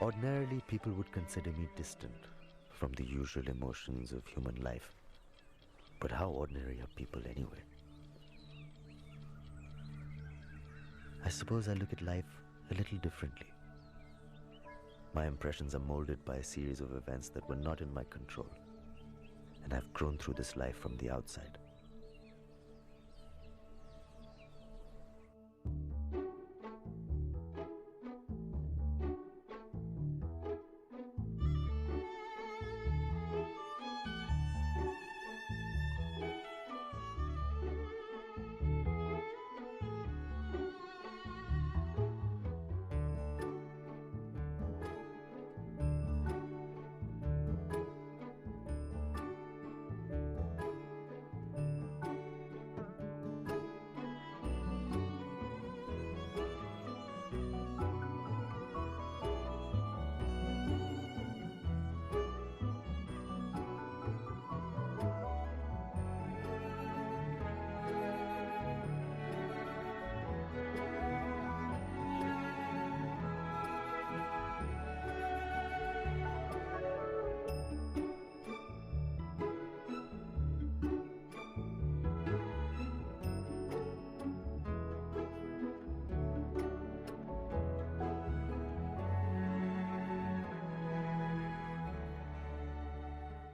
Ordinarily, people would consider me distant from the usual emotions of human life. But how ordinary are people anyway? I suppose I look at life a little differently. My impressions are molded by a series of events that were not in my control, and I've grown through this life from the outside.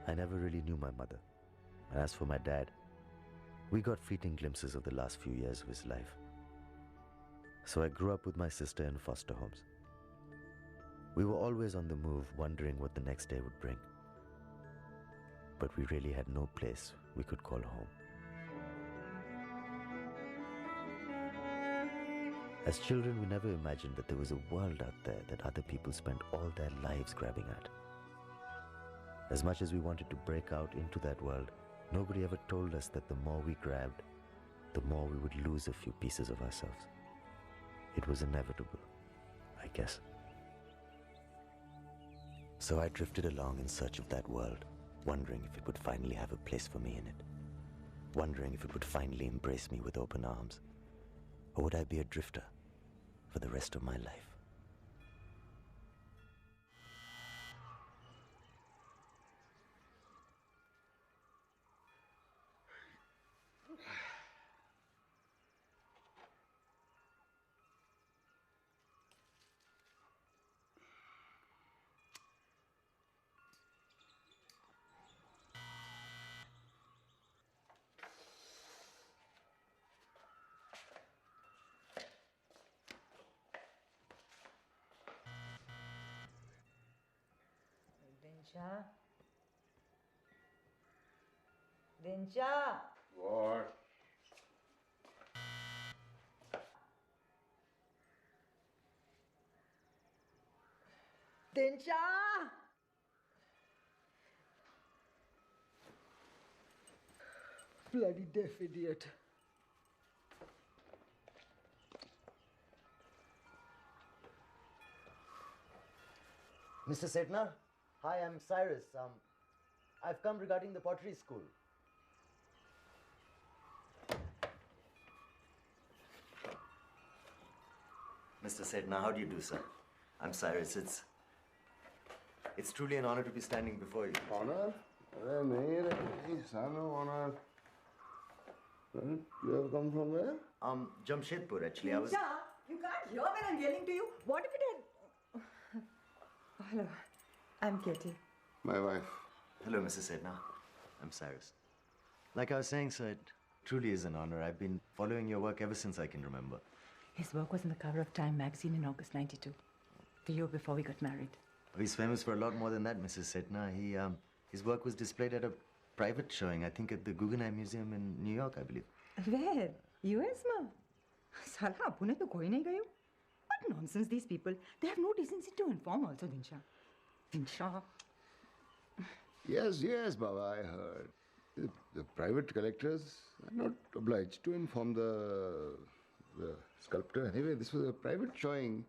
I never really knew my mother. And as for my dad, we got fleeting glimpses of the last few years of his life. So I grew up with my sister in foster homes. We were always on the move, wondering what the next day would bring. But we really had no place we could call home. As children, we never imagined that there was a world out there that other people spent all their lives grabbing at. As much as we wanted to break out into that world, nobody ever told us that the more we grabbed, the more we would lose a few pieces of ourselves. It was inevitable, I guess. So I drifted along in search of that world, wondering if it would finally have a place for me in it. Wondering if it would finally embrace me with open arms. Or would I be a drifter for the rest of my life? Dinsha? Dinsha? What? Dinsha? Bloody deaf idiot. Mr. Setna? Hi, I'm Cyrus. I've come regarding the pottery school. Mr. Setna, how do you do, sir? I'm Cyrus. It's truly an honor to be standing before you. Honor? Son of honor. You have come from where? Jamshedpur, actually. Dinsha, you can't hear when I'm yelling to you. What if it had... Hello, I'm Katie. My wife. Hello, Mrs. Setna. I'm Cyrus. Like I was saying, sir, it truly is an honor. I've been following your work ever since I can remember. His work was on the cover of Time magazine in August '92, the year before we got married. Oh, he's famous for a lot more than that, Mrs. Setna. His work was displayed at a private showing, I think at the Guggenheim Museum in New York, I believe. Where? US ma? Sala, apune to koi nahi gayo. What nonsense, these people. They have no decency to inform also, Dinsha. Dinsha. Yes, Baba, I heard. The private collectors are not obliged to inform the sculptor. Anyway, this was a private showing.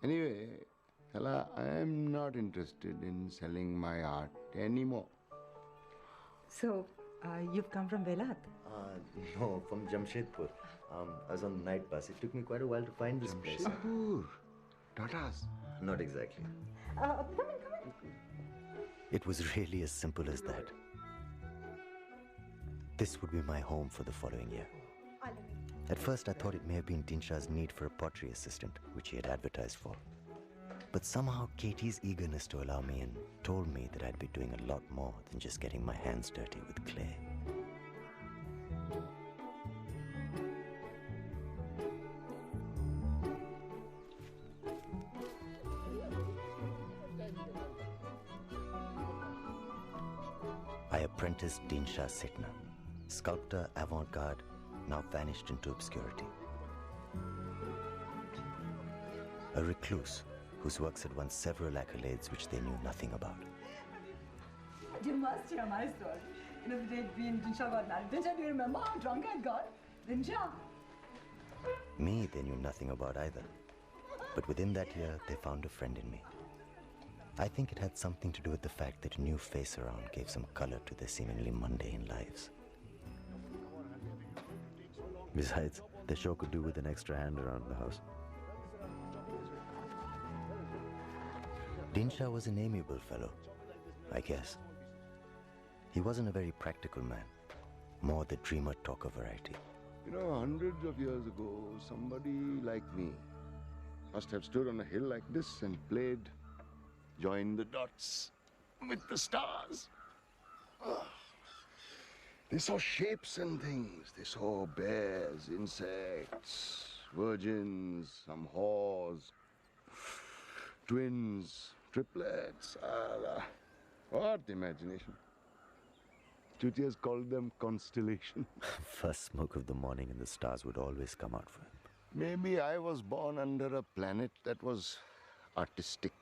Anyway, Kala, I am not interested in selling my art anymore. So, you've come from Velat? No, from Jamshedpur. I was on the night bus. It took me quite a while to find this place. Jamshedpur? Tatas? Not exactly. Come in. It was really as simple as that. This would be my home for the following year. At first, I thought it may have been Dinsha's need for a pottery assistant, which he had advertised for. But somehow Katie's eagerness to allow me in told me that I'd be doing a lot more than just getting my hands dirty with clay. I apprenticed Dinsha Sitna, sculptor avant-garde, now vanished into obscurity. A recluse whose works had won several accolades which they knew nothing about. You must hear my story. The day we and Dinsha got married. Dinsha, do you remember how drunk I got? Dinsha. Me, they knew nothing about either. But within that year, they found a friend in me. I think it had something to do with the fact that a new face around gave some color to their seemingly mundane lives. Besides, the show could do with an extra hand around the house. Dinsha was an amiable fellow, I guess. He wasn't a very practical man, more the dreamer talker variety. You know, hundreds of years ago, somebody like me must have stood on a hill like this and played Join the Dots with the stars. Oh. They saw shapes and things. They saw bears, insects, virgins, some whores, twins, triplets. What imagination. Chutias called them constellation. First smoke of the morning and the stars would always come out for him. Maybe I was born under a planet that was artistic.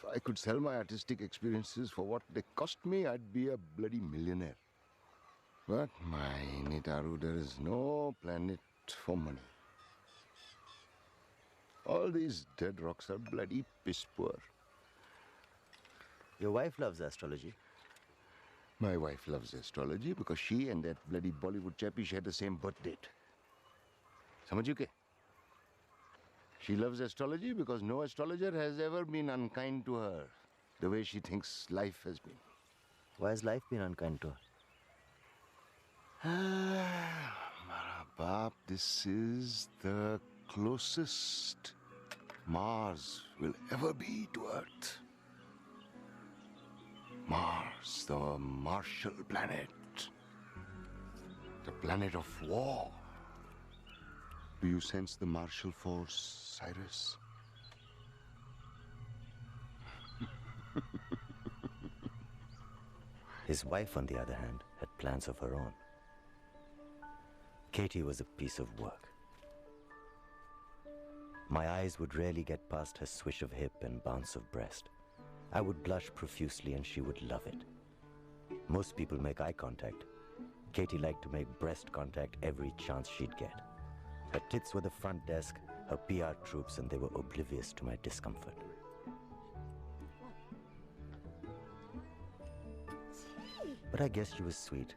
If I could sell my artistic experiences for what they cost me, I'd be a bloody millionaire. But my Nitaru, there is no planet for money. All these dead rocks are bloody piss poor. Your wife loves astrology. My wife loves astrology because she and that bloody Bollywood chappie share the same birth date. Samajh you ke? She loves astrology because no astrologer has ever been unkind to her the way she thinks life has been. Why has life been unkind to her? Mara baap, this is the closest Mars will ever be to Earth. Mars, the martial planet. The planet of war. Do you sense the martial force, Cyrus? His wife, on the other hand, had plans of her own. Katie was a piece of work. My eyes would rarely get past her swish of hip and bounce of breast. I would blush profusely and she would love it. Most people make eye contact. Katie liked to make breast contact every chance she'd get. Her tits were the front desk, her PR troops, and they were oblivious to my discomfort. But I guess she was sweet,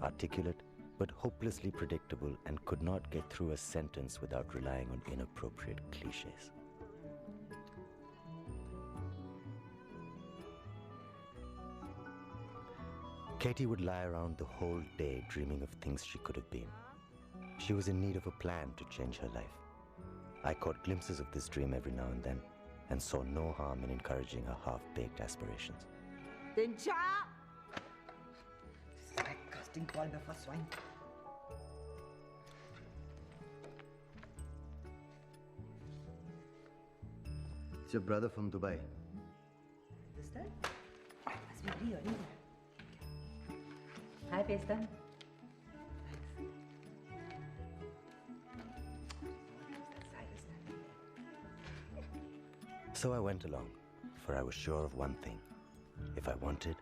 articulate, but hopelessly predictable and could not get through a sentence without relying on inappropriate cliches. Katie would lie around the whole day dreaming of things she could have been. She was in need of a plan to change her life. I caught glimpses of this dream every now and then and saw no harm in encouraging her half-baked aspirations. Dinsha! Casting call before swine. It's your brother from Dubai. This time? Must be really early there. Hi, Pestan. So I went along, for I was sure of one thing. If I wanted,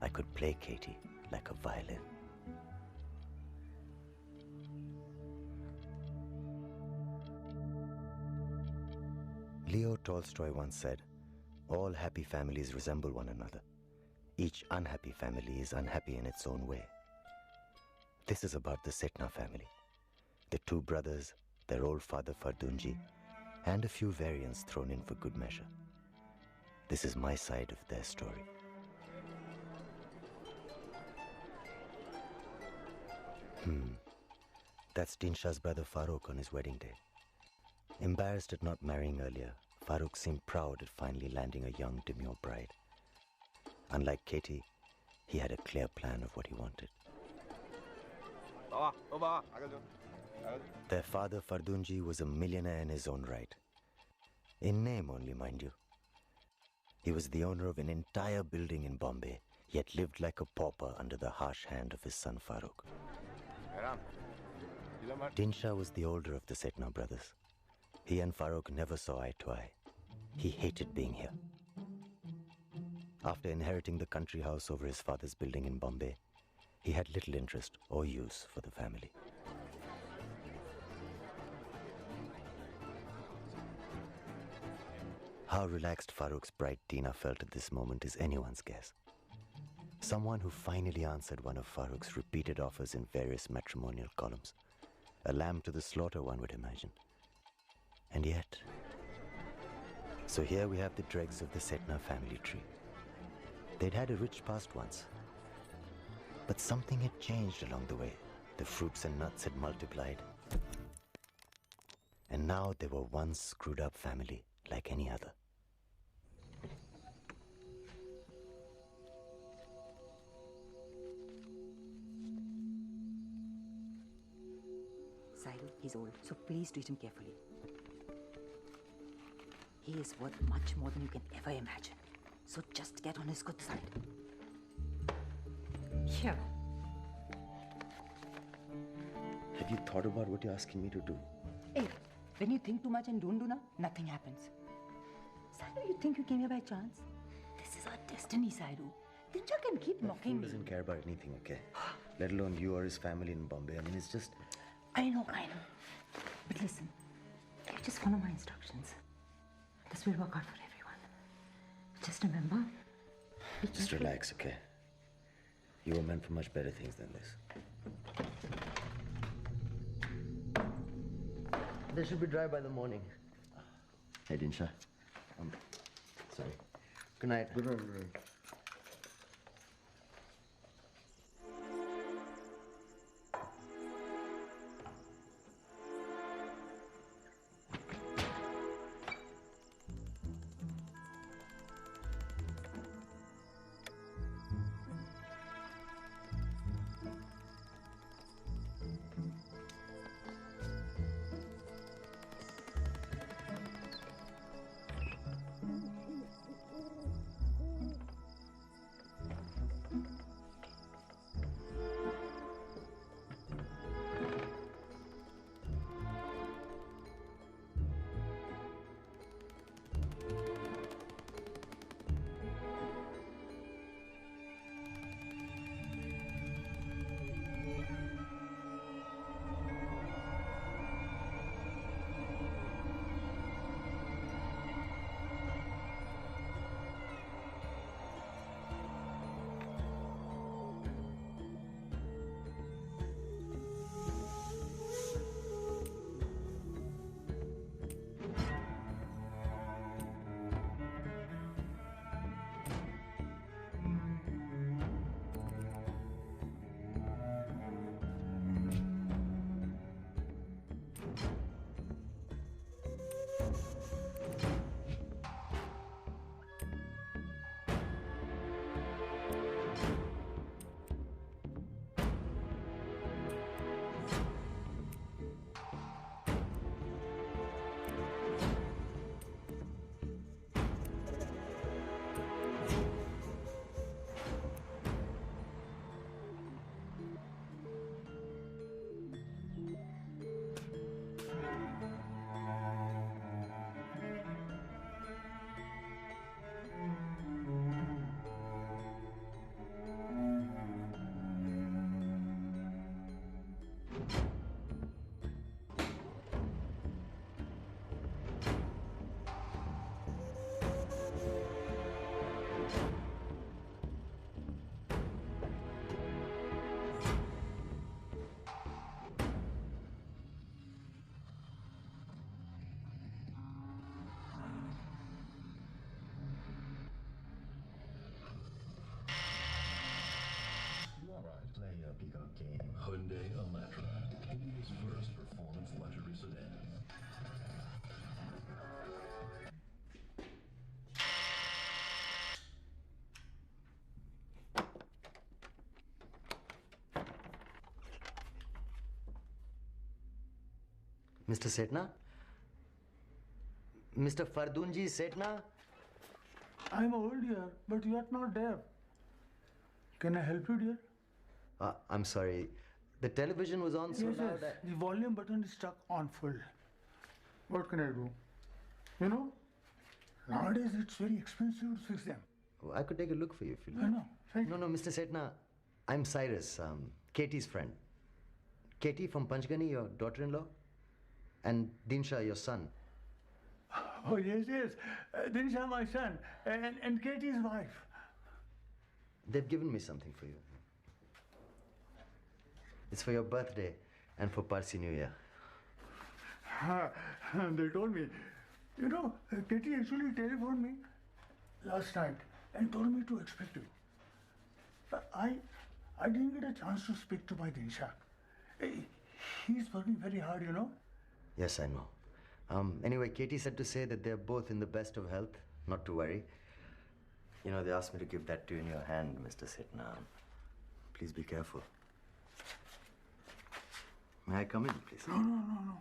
I could play Katie like a violin. Leo Tolstoy once said, "All happy families resemble one another. Each unhappy family is unhappy in its own way." This is about the Setna family. The two brothers, their old father Fardunji, and a few variants thrown in for good measure. This is my side of their story. That's Dinsha's brother Farooq on his wedding day. Embarrassed at not marrying earlier, Farooq seemed proud at finally landing a young, demure bride. Unlike Katie, he had a clear plan of what he wanted. Their father, Fardunji, was a millionaire in his own right. In name only, mind you. He was the owner of an entire building in Bombay, yet lived like a pauper under the harsh hand of his son Farooq. Dinsha was the older of the Setna brothers. He and Farooq never saw eye to eye. He hated being here. After inheriting the country house over his father's building in Bombay, he had little interest or use for the family. How relaxed Farooq's bride Tina felt at this moment is anyone's guess. Someone who finally answered one of Farooq's repeated offers in various matrimonial columns. A lamb to the slaughter, one would imagine. And yet... So here we have the dregs of the Setna family tree. They'd had a rich past once. But something had changed along the way. The fruits and nuts had multiplied. And now they were one screwed up family like any other. Saidu, he's old, so please treat him carefully. He is worth much more than you can ever imagine. So just get on his good side. Yeah. Have you thought about what you're asking me to do? Hey, when you think too much and don't do nothing happens. Saidu, you think you came here by chance? This is our destiny, Saidu. Dinsha can keep mocking me. He doesn't care about anything, okay? Let alone you or his family in Bombay. I mean, it's just... I know. But listen, you just follow my instructions. This will work out for everyone. Just remember... Just relax, okay? You were meant for much better things than this. They should be dry by the morning. Hey, Dinsha. Sorry. Good night. Good night. Hyundai Elantra, India's first performance luxury sedan. Mr. Setna? Mr. Fardunji Setna? I'm old, dear, but you are not deaf. Can I help you, dear? I'm sorry. The television was on so Yes, loud. yes. The volume button is stuck on full. What can I do? You know, nowadays it's very expensive to fix them. I could take a look for you if you I like. know. Thank you. No, Mr. Setna. I'm Cyrus, Katie's friend. Katie from Panchgani, your daughter-in-law, and Dinsha, your son. Oh, yes, yes. Dinsha, my son, and Katie's wife. They've given me something for you. It's for your birthday and for Parsi New Year. They told me. You know, Katie actually telephoned me last night and told me to expect you. I didn't get a chance to speak to my Dinsha. He's working very hard, you know. Yes, I know. Anyway, Katie said to say that they're both in the best of health, not to worry. You know, they asked me to give that to you in your hand, Mr. Setna. Please be careful. May I come in, please? No.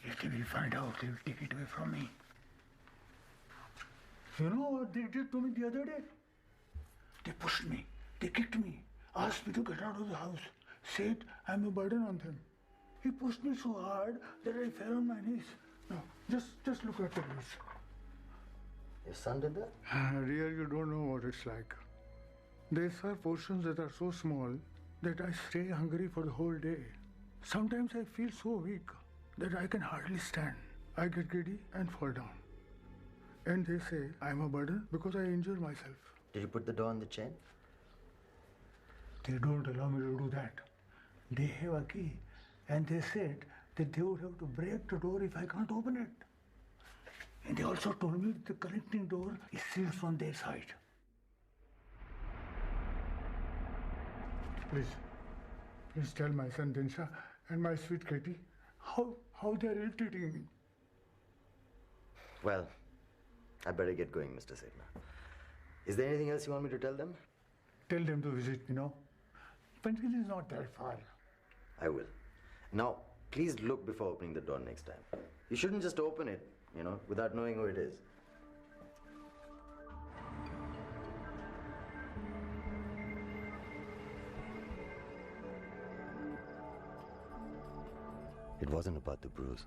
If they will find out, they will take it away from me. You know what they did to me the other day? They pushed me, they kicked me, asked me to get out of the house, said I'm a burden on them. He pushed me so hard that I fell on my knees. No, just look at the bruise. Your son did that? Dear, you don't know what it's like. There are portions that are so small that I stay hungry for the whole day. Sometimes I feel so weak that I can hardly stand. I get giddy and fall down. And they say I'm a burden because I injure myself. Did you put the door on the chain? They don't allow me to do that. They have a key, and they said that they would have to break the door if I can't open it. And they also told me that the connecting door is sealed from their side. Please tell my son Dinsha and my sweet Katie how they are irritating me. Well, I better get going, Mr. Setna. Is there anything else you want me to tell them? Tell them to visit me, no? Panchgani is not that far. I will. Now, please look before opening the door next time. You shouldn't just open it, without knowing who it is. It wasn't about the bruise.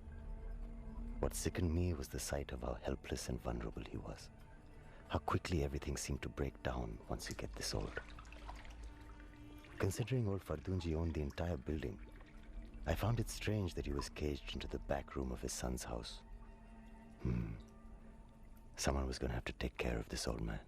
What sickened me was the sight of how helpless and vulnerable he was. How quickly everything seemed to break down once you get this old. Considering old Fardunji owned the entire building, I found it strange that he was caged into the back room of his son's house. Someone was going to have to take care of this old man.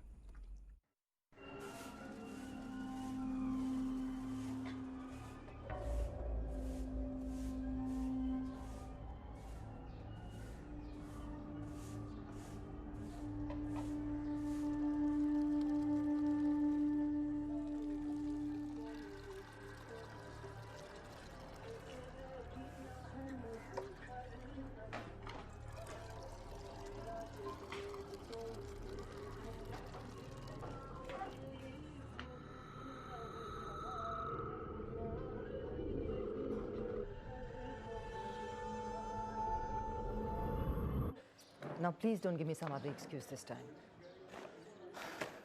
Now, please don't give me some other excuse this time.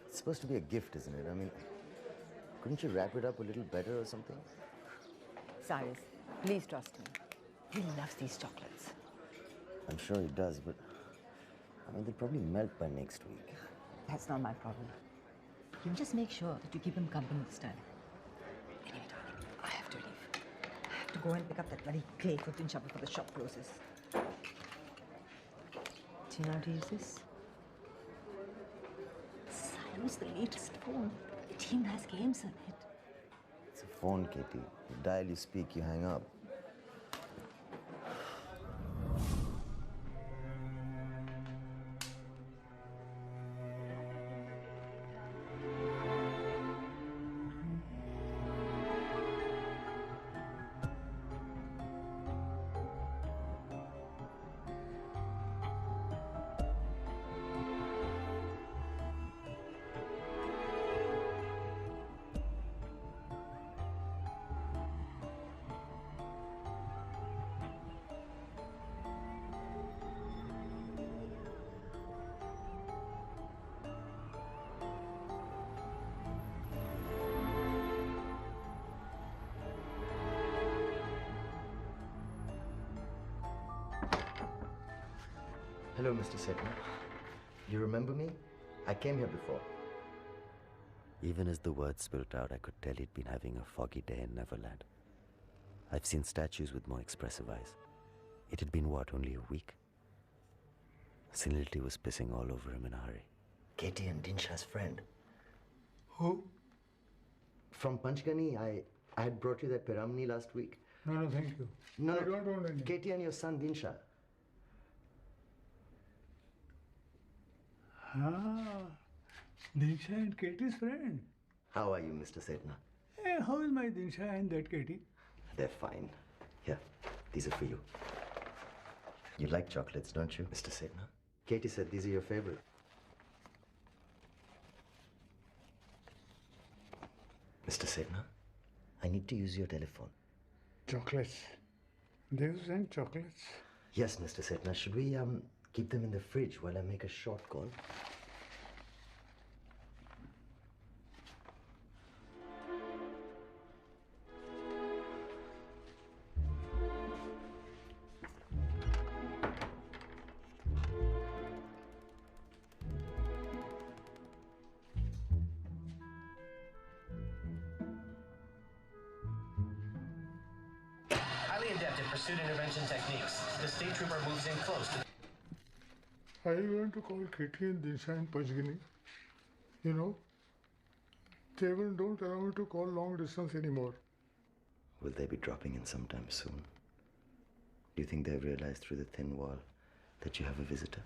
It's supposed to be a gift, isn't it? I mean, couldn't you wrap it up a little better or something? Cyrus, please trust me. He loves these chocolates. I'm sure he does, but they'll probably melt by next week. That's not my problem. You just make sure that you keep him company this time. Anyway, darling, I have to leave. I have to go and pick up that bloody clay for Dinsha before the shop closes. Do you know how to use this? Cyrus, the latest phone. It even has games in it. It's a phone, Katie. You dial, you speak, you hang up. Hello, Mr. Setna. You remember me? I came here before. Even as the words spilled out, I could tell he'd been having a foggy day in Neverland. I've seen statues with more expressive eyes. It had been, what, only a week? Senility was pissing all over him in a hurry. Katie and Dinsha's friend. Who? From Panchgani, I had brought you that Piramni last week. No, thank you. No, I don't want any. Katie and your son Dinsha. Ah, Dinsha and Katie's friend. How are you, Mr. Setna? Hey, how is my Dinsha and that Katie? They're fine. Here, these are for you. You like chocolates, don't you, Mr. Setna? Katie said these are your favorite. Mr. Setna, I need to use your telephone. Chocolates. They send chocolates. Yes, Mr. Setna. Should we keep them in the fridge while I make a short call? Highly adept at pursuit intervention techniques. The state trooper moves in close to... Are you going to call Katie and Dinsha and Panchgani? You know, they don't allow me to call long distance anymore. Will they be dropping in sometime soon? Do you think they've realized through the thin wall that you have a visitor?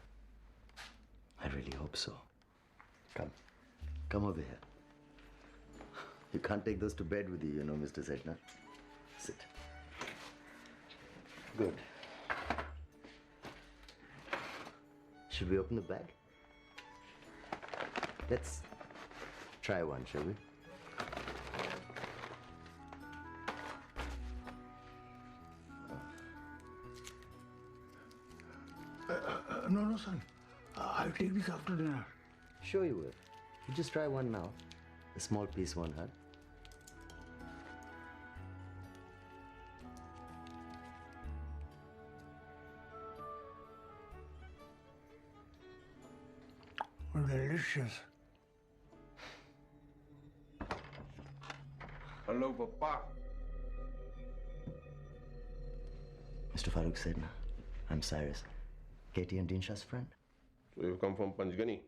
I really hope so. Come over here. You can't take those to bed with you, Mr. Setna. Sit. Good. Should we open the bag? Let's try one, shall we? No, son. I'll take this after dinner. Sure you will. You just try one now. A small piece won't hurt. Delicious. Hello, Papa. Mr. Farooq Sedna, I'm Cyrus. Katie and Dinsha's friend? So you've come from Panchgani?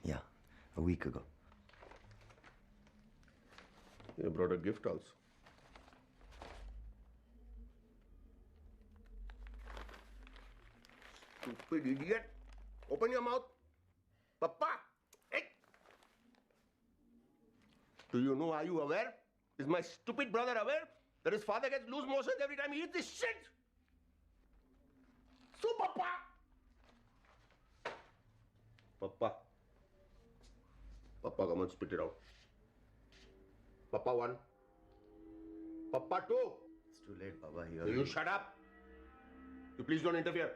Yeah, a week ago. You brought a gift also. Stupid idiot. Open your mouth. Papa! Hey! Do you know, are you aware? Is my stupid brother aware that his father gets loose motions every time he eats this shit? So, Papa! Papa. Papa, come on, spit it out. Papa 1. Papa 2. It's too late, Baba. You shut up. You please don't interfere.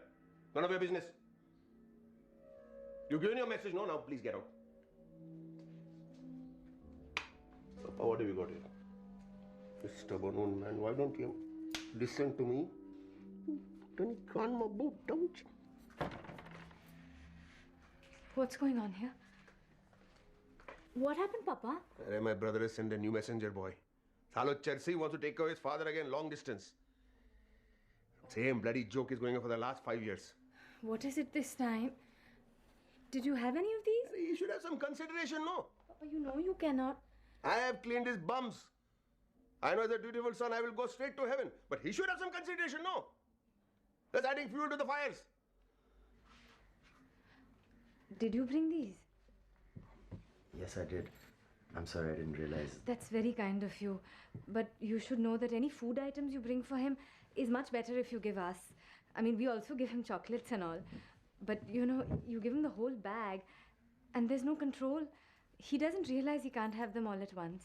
None of your business. You've given your message, no? Now please get out. Papa, what have you got here? You stubborn old man. Why don't you listen to me? Then you can't my boot, don't you? What's going on here? What happened, Papa? My brother has sent a new messenger boy. Salo Chelsea wants to take away his father again, long distance. Same bloody joke is going on for the last 5 years. What is it this time? Did you have any of these? He should have some consideration, no? Papa, you know you cannot. I have cleaned his bums. I know as a dutiful son I will go straight to heaven. But he should have some consideration, no? That's adding fuel to the fires. Did you bring these? Yes, I did. I'm sorry, I didn't realize. That's very kind of you. But you should know that any food items you bring for him is much better if you give us. I mean, we also give him chocolates and all. But, you give him the whole bag and there's no control. He doesn't realize he can't have them all at once.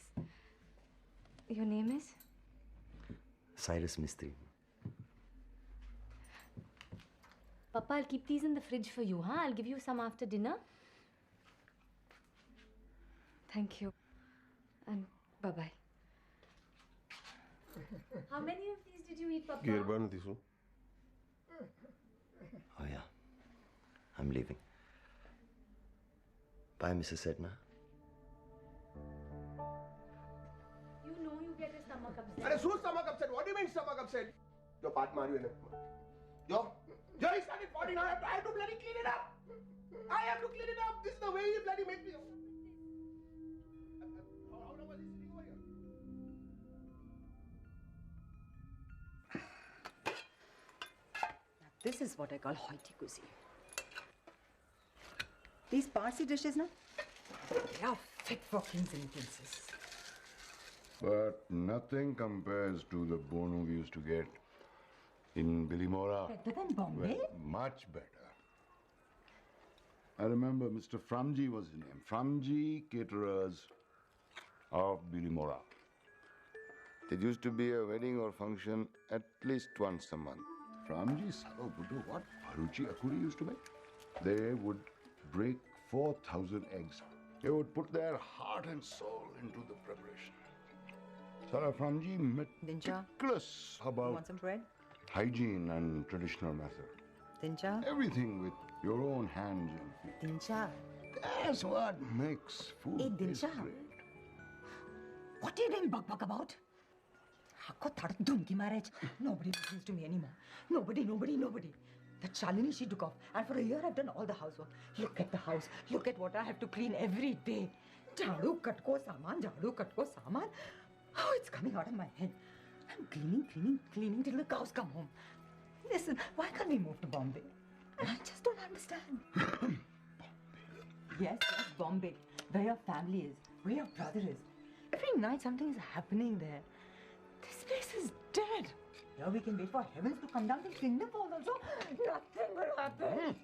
Your name is? Cyrus Mistry. Papa, I'll keep these in the fridge for you, huh? I'll give you some after dinner. Thank you. And bye-bye. How many of these did you eat, Papa? Gear burn this one. Oh, yeah. I'm leaving. Bye, Mrs. Sedna. You know you get a stomach upset. Are whose stomach upset? What do you mean stomach upset? Your part Mario and Yo, he started falling. I have to bloody clean it up. I have to clean it up. This is the way you bloody make me. How long was he sitting over here? This is what I call hoity cuisine. These Parsi dishes, na, they are fit for kings and princes. But nothing compares to the bono we used to get in Billimora. Better than Bombay? Well, much better. I remember Mr. Framji was his name. Framji Caterers of Billimora. There used to be a wedding or function at least once a month. Framji Salo Buddha, what Haruchi Akuri used to make? They would break 4,000 eggs. They would put their heart and soul into the preparation. Sara Framji meticulous about Want some bread? hygiene and traditional method. Dincha? Everything with your own hands and feet. Dincha? That's what makes food Hey, taste Dinsha. great. What are you doing bug about? Marriage. Nobody listens to me anymore. Nobody. That Shalini, she took off. And for a year, I've done all the housework. Look at the house. Look at what I have to clean every day. Jhadu katko saman. Oh, it's coming out of my head. I'm cleaning till the cows come home. Listen, why can't we move to Bombay? I just don't understand. Yes, Bombay. Where your family is, where your brother is. Every night something is happening there. This place is dead. Here we can wait for heavens to come down and clean the falls also. Nothing will happen.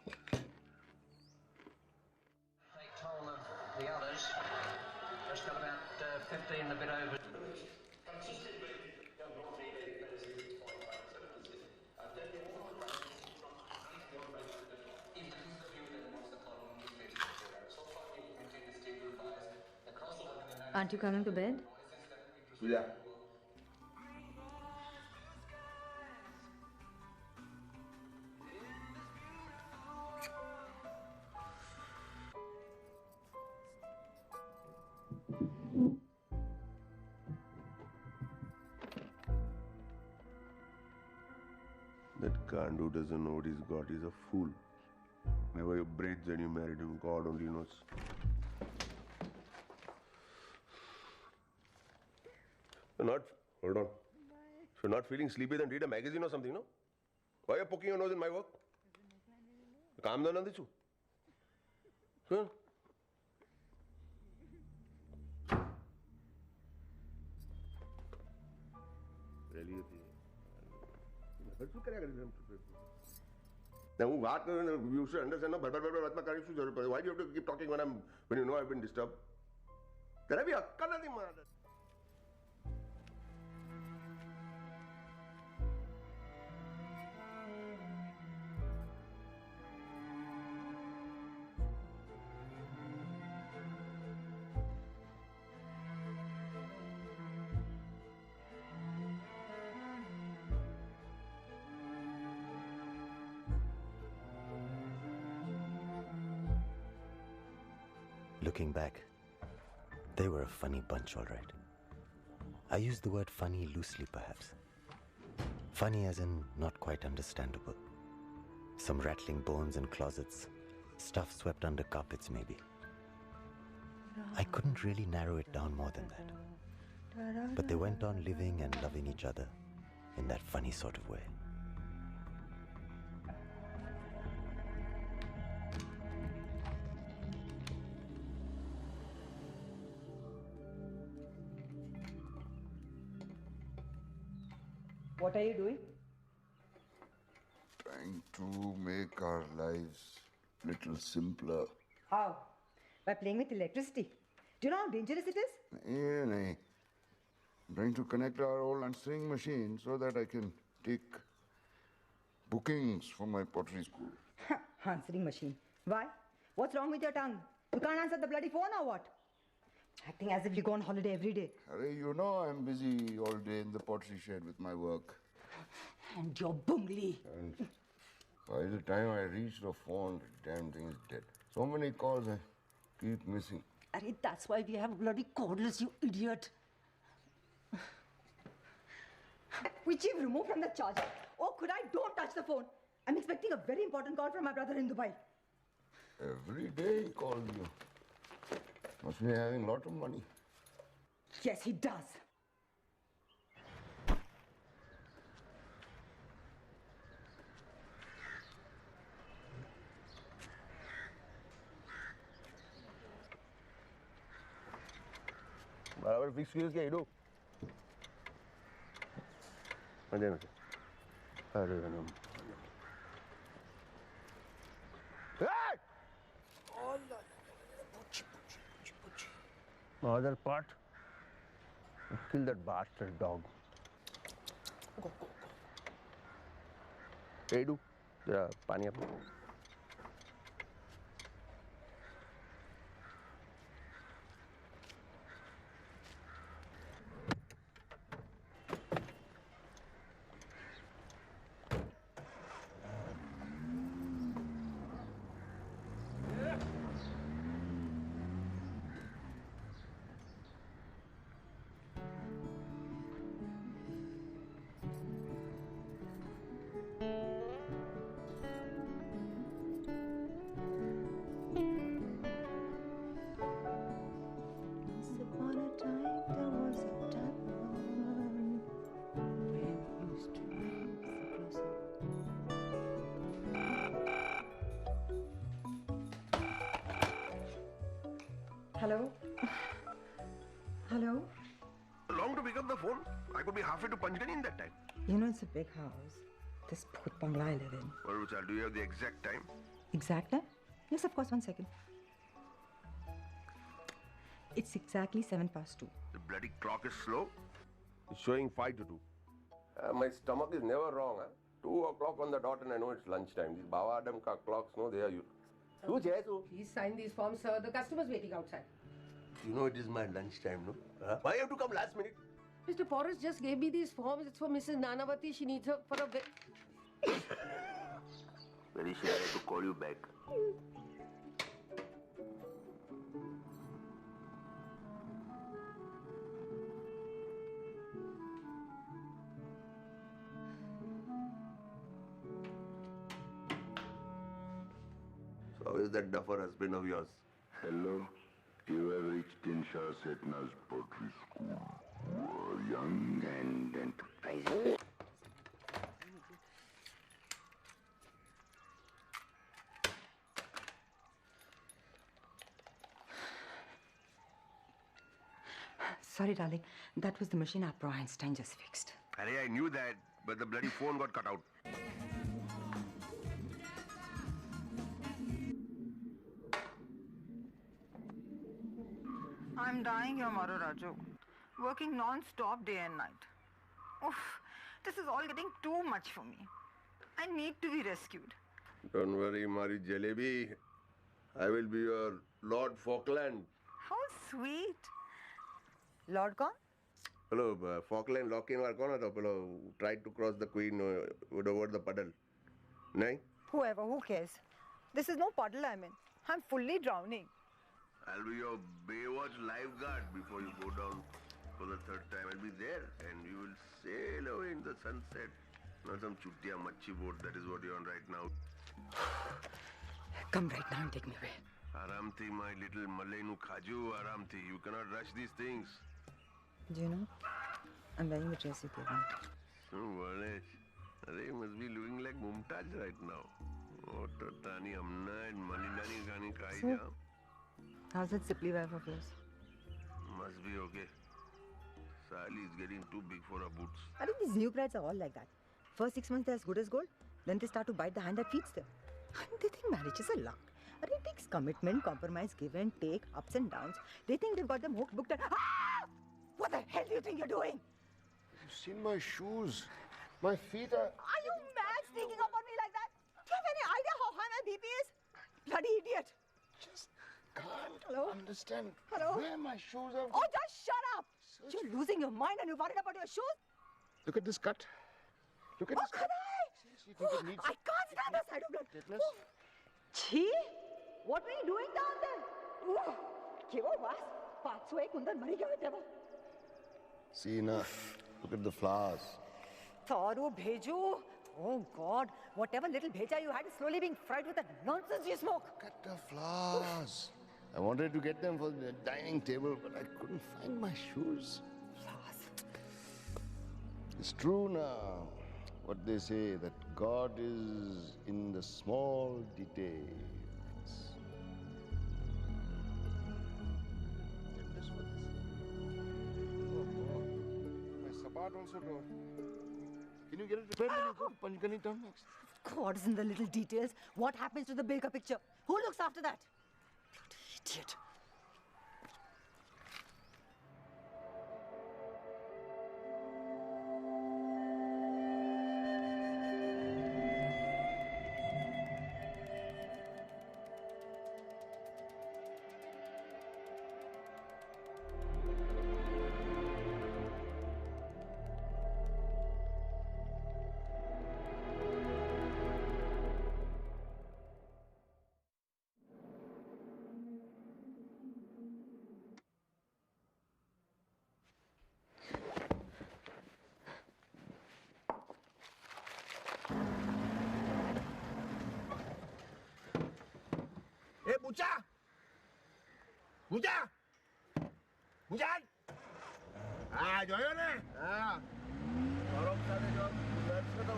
Take toll of the others. Just got about 15 and a bit over. Aren't you coming to bed? Yeah. That Kandu doesn't know what he's got. He's a fool. Never you breathed and you married him. God only knows. Hold on. If you're not feeling sleepy, then read a magazine or something, no? Why are you poking your nose in my work? Calm down, Nandichu. Huh? Really? Now, you should understand. Why do you have to keep talking when you know I've been disturbed? There be a nothing, man. Looking back, they were a funny bunch, all right. I use the word funny loosely, perhaps. Funny as in not quite understandable. Some rattling bones in closets, stuff swept under carpets, maybe. I couldn't really narrow it down more than that. But they went on living and loving each other in that funny sort of way. What are you doing? Trying to make our lives a little simpler. How? By playing with electricity. Do you know how dangerous it is? Yeah, I'm trying to connect our old answering machine so that I can take bookings for my pottery school. Answering machine. Why? What's wrong with your tongue? You can't answer the bloody phone or what? Acting as if you go on holiday every day. Arey, you know I'm busy all day in the pottery shed with my work. And your bungli. And By the time I reach the phone, the damn thing is dead. So many calls I keep missing. Arey, that's why we have bloody cordless, you idiot. Which you've removed from the charger. Oh, could I? Don't touch the phone. I'm expecting a very important call from my brother in Dubai. Every day he calls you. Must be having a lot of money. Yes, he does. बराबर fix किया क्या इडो मजे में अरे नम Other part, kill that bastard dog. Hey, do जरा पानी अपना Hello? Hello? Long to pick up the phone. I could be halfway to Panchgani in that time. You know, it's a big house. This poor bungalow I live in. Well, Ruchal, do you have the exact time? Exact time? Yes, of course, 1 second. It's exactly 2:07. The bloody clock is slow. It's showing 5 to 2. My stomach is never wrong. 2 o'clock on the dot and I know it's lunchtime. These Baba Adam ka clocks, no, they are you. Please sign these forms, sir. The customer's waiting outside. You know it is my lunchtime, no? Why you have to come last minute? Mr. Porras just gave me these forms. It's for Mrs. Nanavati. She needs her for a Very sure I have to call you back. So how is that duffer husband of yours? Hello. You have reached in Shah Setna's poetry school. You are young and enterprising. Sorry, darling. That was the machine our Pro Einstein just fixed. Arey, I knew that, but the bloody phone got cut out. I'm dying here, Maru Raju. Working non-stop day and night. Oof, this is all getting too much for me. I need to be rescued. Don't worry, Mari Jalebi. I will be your Lord Falkland. How sweet. Lord Khan? Hello, Falkland lock-in war कौन था? Hello, tried to cross the Queen over the puddle. नहीं? Whoever, who cares? This is no puddle I'm in. I'm fully drowning. I'll be your Baywatch lifeguard before you go down for the third time. I'll be there and you will sail away in the sunset. Not some chutiya machi boat, that is what you're on right now. Come right now and take me away. Aramthi, my little Malainu Khaju, Aramthi. You cannot rush these things. Do you know? I'm wearing the dress you gave me. So, Balesh, you must be looking like Mumtaz right now. Oh, Tani Amna and Malindani Gani Kaija. How's that Sipply wife of yours? Must be okay. Sally is getting too big for her boots. I think these new brides are all like that. First 6 months they're as good as gold. Then they start to bite the hand that feeds them. They think marriage is a luck. But it takes commitment, compromise, give and take, ups and downs. They think they've got them hooked, booked and... Ah! What the hell do you think you're doing? You've seen my shoes. My feet are... Are you mad sneaking up on me like that? Do you have any idea how high my BP is? Bloody idiot. Just can't Hello? understand Hello? where my shoes are. Oh, just shut up! You're losing your mind and you're worried about your shoes? Look at this cut. Look at Oh, this cut. can I? Seriously, you think it needs... I can't That's another side of blood. Tetanus? Chhi! What were you doing down there? Kevo was 501 kundar mari gaya teva. See, na, look at the flowers. Tharu bheju. Oh God, whatever little bheja you had is slowly being fried with that nonsense you smoke. Look at the flowers. I wanted to get them for the dining table, but I couldn't find my shoes. Flowers. It's true now, what they say, that God is in the small details. Get this for this. Oh. My support also broke. Can you get it repaired when you go to Panchgani town next? God is in the little details. What happens to the Bilka picture? Who looks after that? Bloody idiot. Bucha! Bucha! Buchan! Joyo ne? Tolong sana John. Let's go.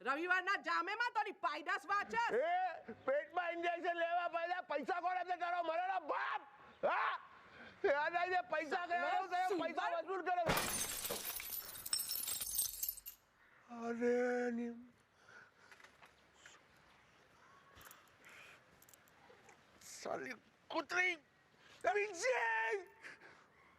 રવિવારના જામેમાં તારી પાયદાસ વાચે પેટમાં injection લેવા પહેલા પૈસા કોણ આપે તારો મરેલો બાપ હા યાદ આવી પૈસા ગયા પૈસા વસૂલ કરે અરે સાલી કૂતરી વિજય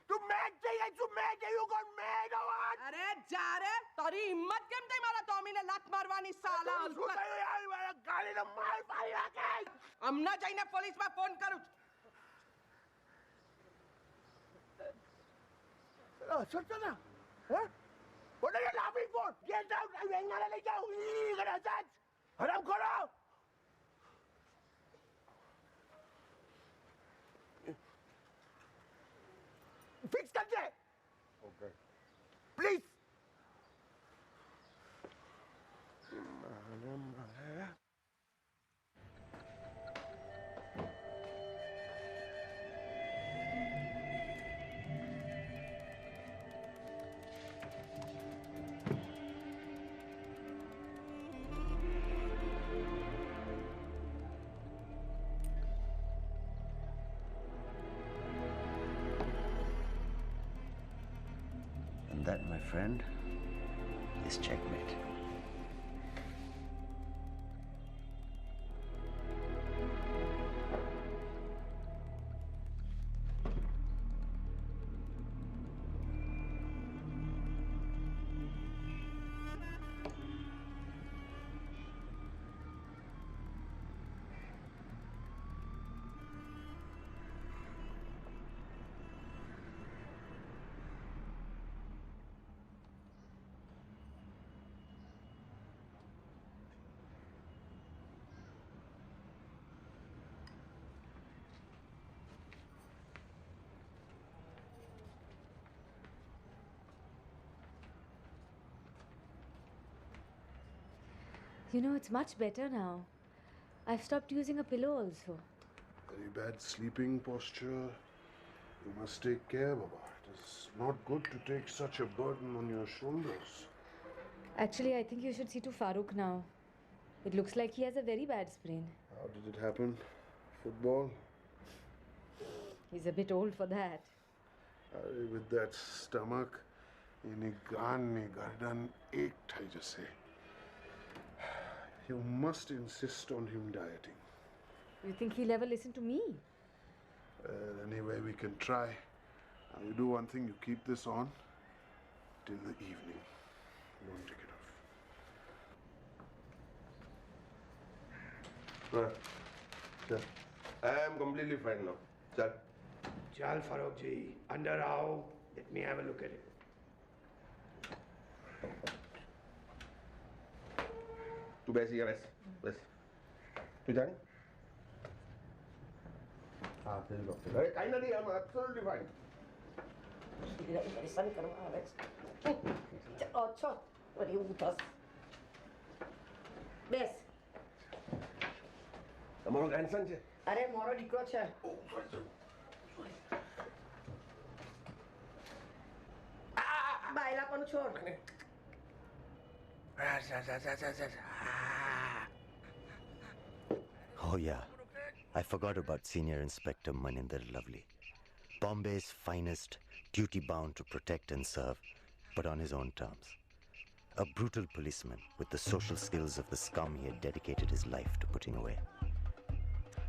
તું મેચ જઈએ તું મેચ જઈએ કોણ મેચ અવાજ અરે જા રે તારી હિંમત કેમ થઈ મારા ટોમીને લાત મારવાની સાલા શું થયું યાર મારા ગાડીનો માલ પાડી નાખે હમણાં જઈને પોલીસમાં ફોન કરું સત્યના હે What are you laughing for? Get out! I'm going to let you go. Haram khoro! Fix करके. Okay. Please. And that, my friend, is checkmate. You know, it's much better now. I've stopped using a pillow also. Very bad sleeping posture. You must take care, Baba. It is not good to take such a burden on your shoulders. Actually, I think you should see to Farooq now. It looks like he has a very bad sprain. How did it happen? Football? He's a bit old for that. With that stomach, any gan, ni gardan, ached, I just say. You must insist on him dieting. You think he'll ever listen to me? Anyway, we can try. Now, you do one thing, you keep this on till the evening. Don't take it off. Sir, I am completely fine now. Sir. Chal Farooq ji, under आओ. Let me have a look at it. तू बैसिएगा बस तू जाने हाँ फिर doctor अरे काई नहीं I'm absolutely fine परेशान करवा है अच्छा वही उठस બેસ તમારો ગ્રેન્ડસન છે અરે મારો દીકરો છે બાયલા પણ છોડ Oh yeah, I forgot about Senior Inspector Maninder Lovely. Bombay's finest, duty-bound to protect and serve, but on his own terms. A brutal policeman with the social skills of the scum he had dedicated his life to putting away.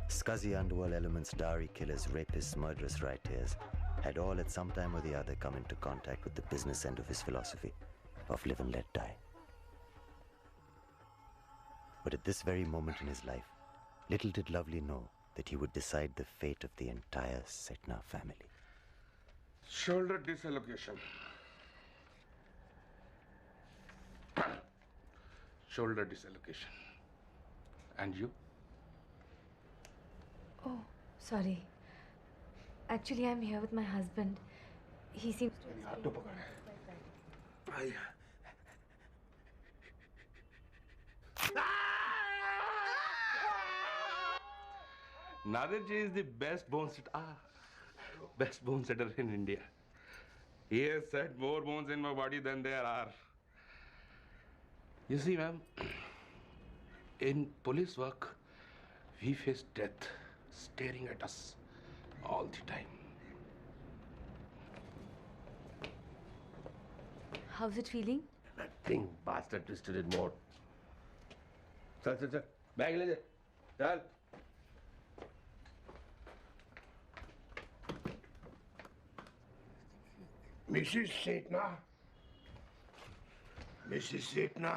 Scuzzy underworld elements, dowry killers, rapists, murderous rioters had all at some time or the other come into contact with the business end of his philosophy of live and let die. But at this very moment in his life, little did Lovely know that he would decide the fate of the entire Setna family. Shoulder dislocation. Shoulder dislocation. And you? Oh, sorry. Actually, I'm here with my husband. He seems to... Nadirji is the best bone setter in India. He has set more bones in my body than there are. You see, ma'am, in police work, we face death staring at us all the time. How's it feeling? Nothing. Bastard twisted it more. Chal. Bag le chal. Mrs. Setna. Mrs. Setna.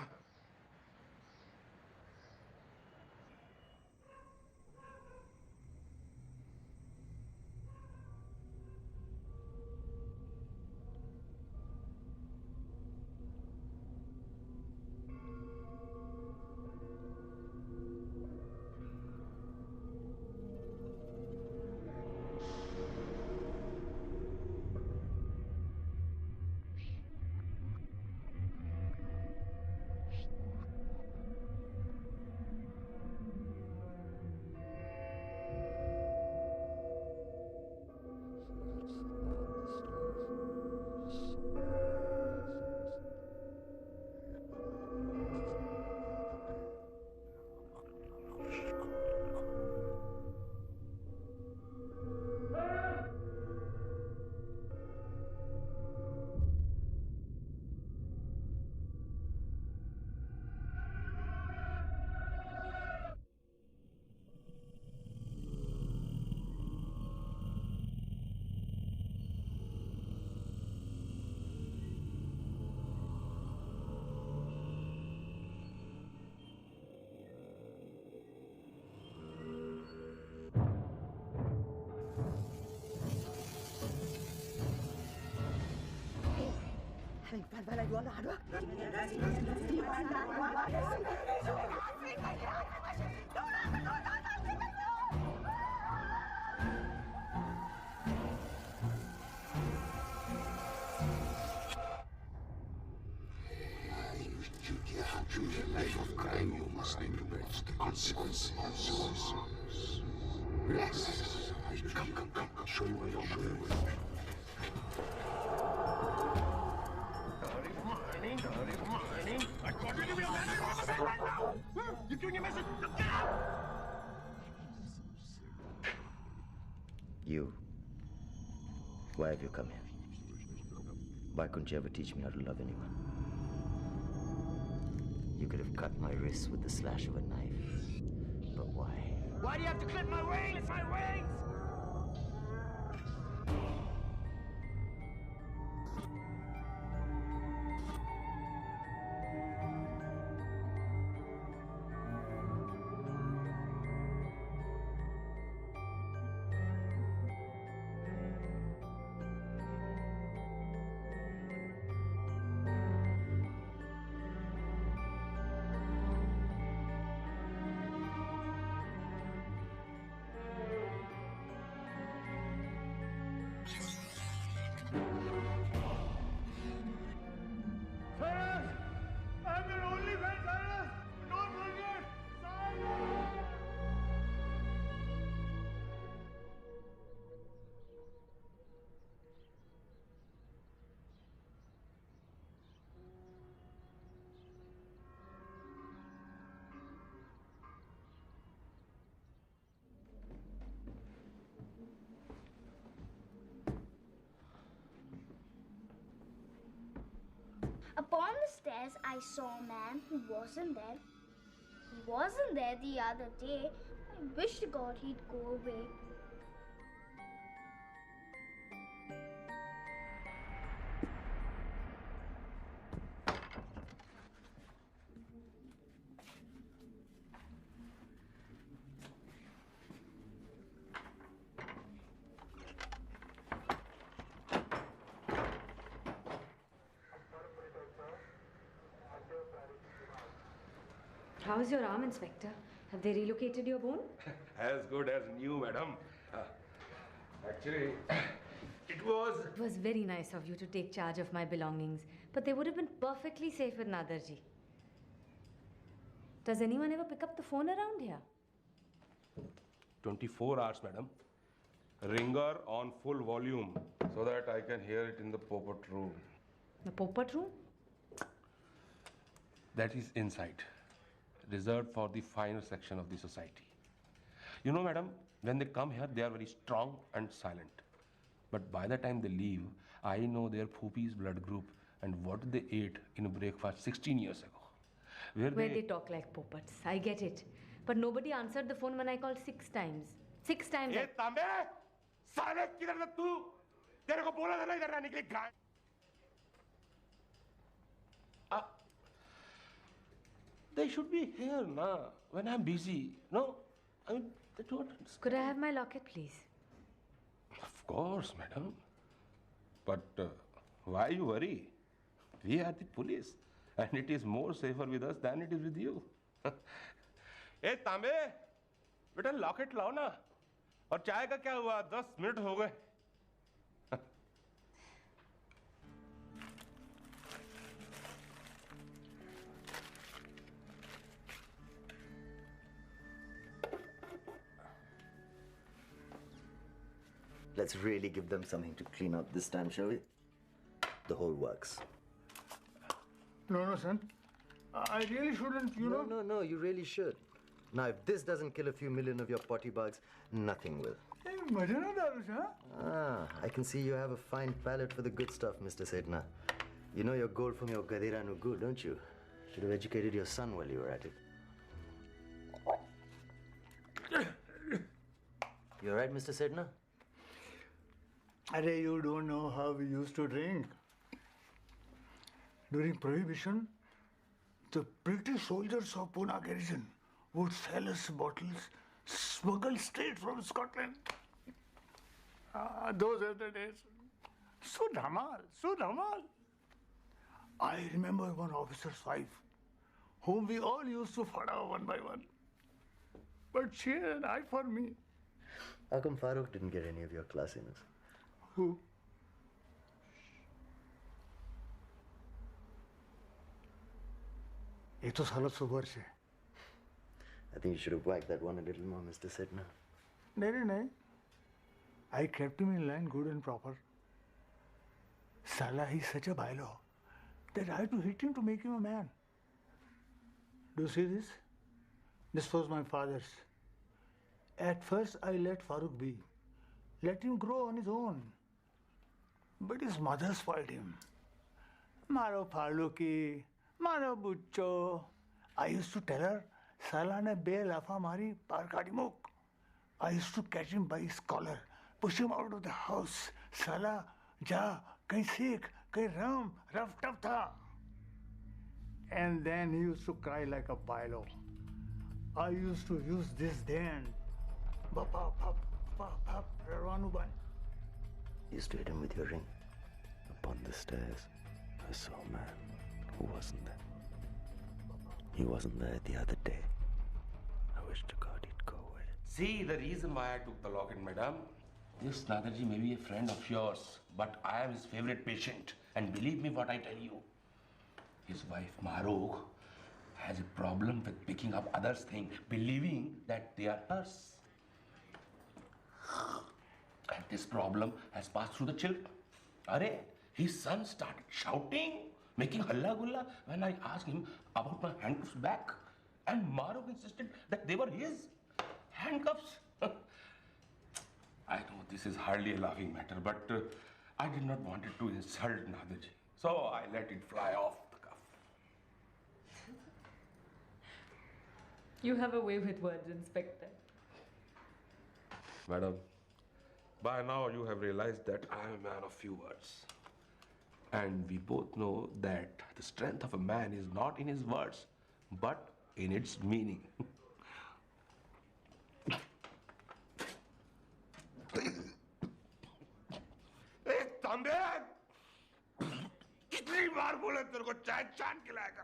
Well, I do all the hard work. You choose a life of crime, you must consequences. Relax. Come. Show you where you're going. You giving a message? You. Why have you come here? Why couldn't you ever teach me how to love anyone? You could have cut my wrists with the slash of a knife. But why? Why do you have to clip my wing? It's my wings! Upon the stairs, I saw a man who wasn't there. He wasn't there the other day. I wish to God he'd go away. How's your arm, Inspector? Have they relocated your bone? As good as new, madam. Actually, it was... It was very nice of you to take charge of my belongings, but they would have been perfectly safe with Nadarji. Does anyone ever pick up the phone around here? 24 hours, madam. Ringer on full volume so that I can hear it in the popat room. The popat room? That is inside, reserved for the finer section of the society. You know, madam, when they come here, they are very strong and silent. But by the time they leave, I know their poopies blood group and what they ate in breakfast 16 years ago. Where they talk like popats. I get it. But nobody answered the phone when I called 6 times. 6 times. Hey, Tambe! साले किधर था तू? तेरे को बोला था ना इधर रहने के लिए गाय. They should be here now when I'm busy. No, I mean they don't understand. Could I have my locket, please? Of course, madam. But why you worry? We are the police, and it is more safer with us than it is with you. Hey, तांबे, बेटा locket लाओ ना. और चाय का क्या हुआ? 10 minute हो गए. Let's really give them something to clean up this time, shall we? The whole works. No, son. I really shouldn't, you know. No, you really should. Now, if this doesn't kill a few million of your potty bugs, nothing will. I can see you have a fine palate for the good stuff, Mr. Sedna. You know your gold from your Gadira Nugu, don't you? Should have educated your son while you were at it. You all right, Mr. Sedna? Arey, you don't know how we used to drink. During Prohibition, the British soldiers of Pune garrison would sell us bottles smuggled straight from Scotland. Those are the days. So dhamal. I remember one officer's wife, whom we all used to fada one by one. But she had an eye for me. How come Farooq didn't get any of your classiness? Who? ये तो साला सुबर से. I think you should have whacked that one a little more, Mr. Sidna. No. I kept him in line good and proper. Salah, he's such a bailo that I had to hit him to make him a man. Do you see this? This was my father's. At first, I let Farooq be. Let him grow on his own. But his mother spoiled him. Maro Farooki, Maro Bucho. I used to tell her, Salah ne be lafa mari par kadi muk. I used to catch him by his collar, push him out of the house. Salah, ja, kahin seekh, kahin ram, rough tough tha. And then he used to cry like a bailo. I used to use this then. You used to hit him with your ring. Upon the stairs, I saw a man who wasn't there. He wasn't there the other day. I wish to God he'd go away. See, the reason why I took the locket, madam. This Nadaji may be a friend of yours, but I am his favorite patient. And believe me what I tell you. His wife, Mahrukh, has a problem with picking up others' things, believing that they are hers. And this problem has passed through the children. Arey, his son started shouting, making halla gulla when I asked him about my handcuffs back. And Mahrukh insisted that they were his handcuffs. I know this is hardly a laughing matter, but I did not want it to insult Nadaji. So I let it fly off the cuff. You have a way with words, Inspector. Madam, by now you have realized that I am a man of few words. And we both know that the strength of a man is not in his words, but in its meaning. Hey, Tambe! कितनी बार बोले तेरे को चाय चांद खिलाएगा?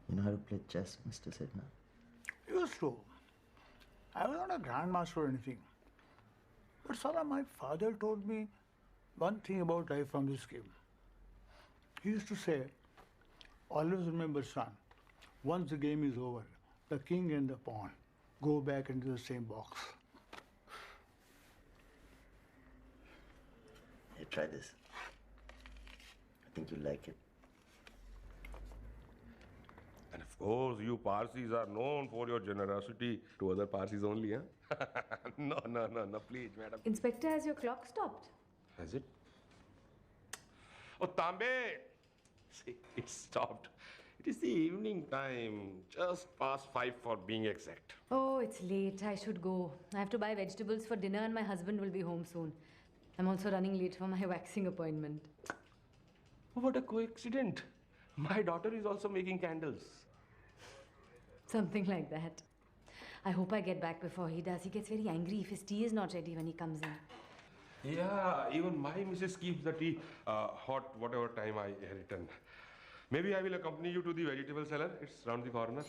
You know how to play chess, Mr. Sidna? Used to. I was not a grandmaster or anything. But Salah, my father told me one thing about life from this game. He used to say, always remember, son, once the game is over, the king and the pawn go back into the same box. Hey, try this. I think you'll like it. And of course, you Parsis are known for your generosity to other Parsis only, huh? No, please, madam. Inspector, has your clock stopped? Has it? Oh, Tambe! See, it stopped. It is the evening time, just past 5 for being exact. Oh, it's late. I should go. I have to buy vegetables for dinner and my husband will be home soon. I'm also running late for my waxing appointment. What a coincidence. My daughter is also making candles. Something like that. I hope I get back before he does. He gets very angry if his tea is not ready when he comes in. Yeah, even my missus keeps the tea hot whatever time I return. Maybe I will accompany you to the vegetable cellar. It's round the corner.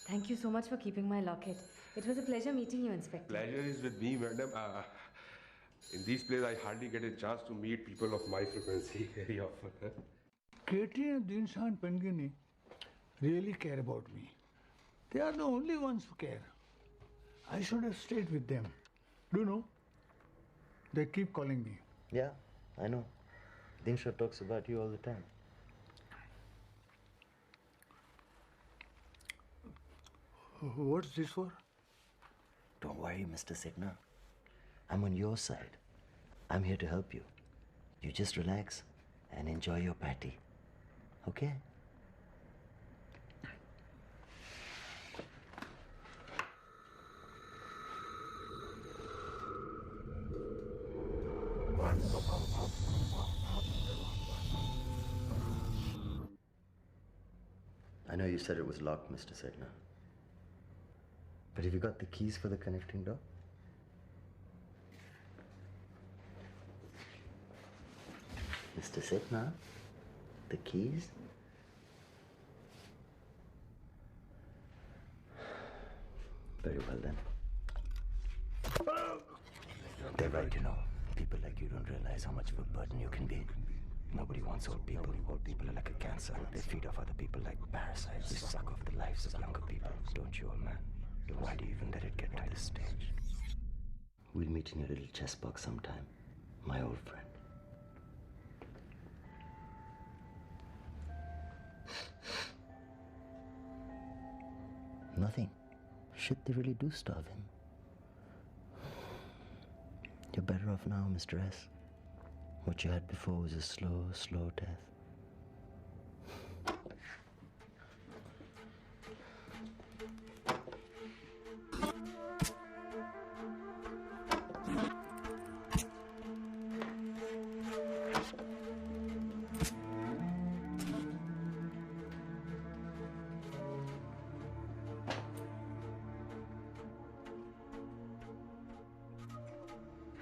Thank you so much for keeping my locket. It was a pleasure meeting you, Inspector. Pleasure is with me, madam. In this place, I hardly get a chance to meet people of my frequency very often. Katie and Dinshan Pengini really care about me. They are the only ones who care. I should have stayed with them. Do you know? They keep calling me. Yeah, I know. Dinsha talks about you all the time. What's this for? Don't worry, Mr. Sidna. I'm on your side. I'm here to help you. You just relax and enjoy your party. Okay? I know you said it was locked, Mr. Sidna. But have you got the keys for the connecting door? Mr. Sidna, the keys? Very well then. They're right, you know. People like you don't realize how much of a burden you can be. Nobody wants old people. Old people are like a cancer. They feed off other people like parasites. They suck off the lives of younger people. Don't you, old man? Why do you even let it get to this stage? We'll meet in your little chess box sometime, my old friend. Nothing. Shit, they really do starve him. You're better off now, Mr. S. What you had before was a slow, slow death.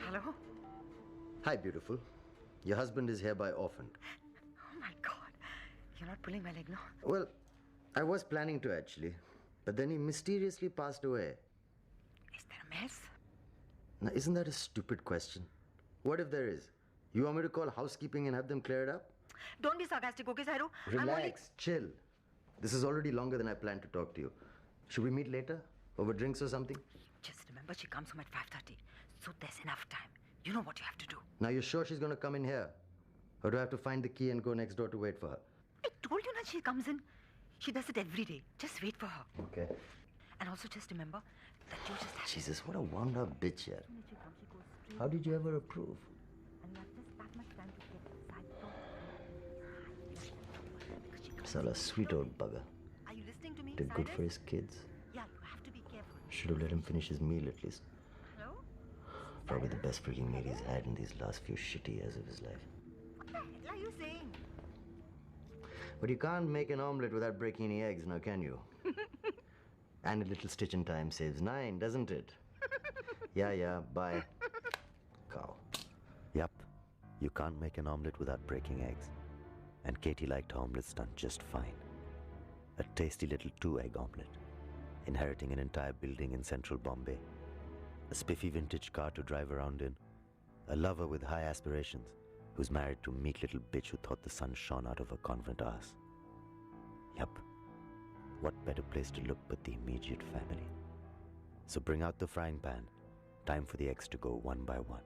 Hello? Hi, beautiful. Your husband is hereby orphaned. Oh my God. You're not pulling my leg now? Well, I was planning to actually, but then he mysteriously passed away. Is there a mess? Now, isn't that a stupid question? What if there is? You want me to call housekeeping and have them clear it up? Don't be sarcastic, okay, Sairu? Relax, chill. This is already longer than I planned to talk to you. Should we meet later? Over drinks or something? Just remember she comes home at 5:30. So there's enough time. You know what you have to do. Now, you're sure she's going to come in here? Or do I have to find the key and go next door to wait for her? I told you that she comes in. She does it every day. Just wait for her. Okay. And also just remember that you just have Jesus, what a wound-up bitch here. When she comes, she goes straight. How did you ever approve? And you have just that much time to get inside the door. Such a sweet old bugger. Are you listening to me? Did good Cyrus? for his kids. Yeah, you have to be careful. Should have let him finish his meal at least. Hello? Probably the best freaking meal he's had in these last few shitty years of his life. What the hell are you saying? But you can't make an omelette without breaking any eggs, now can you? And a little stitch in time saves 9, doesn't it? Yeah, bye. Cow. Yup, you can't make an omelette without breaking eggs. And Katie liked her omelets done just fine. A tasty little 2-egg omelette, inheriting an entire building in central Bombay, a spiffy vintage car to drive around in, a lover with high aspirations who's married to a meek little bitch who thought the sun shone out of her convent ass. Yup, what better place to look but the immediate family? So bring out the frying pan, time for the eggs to go one by one.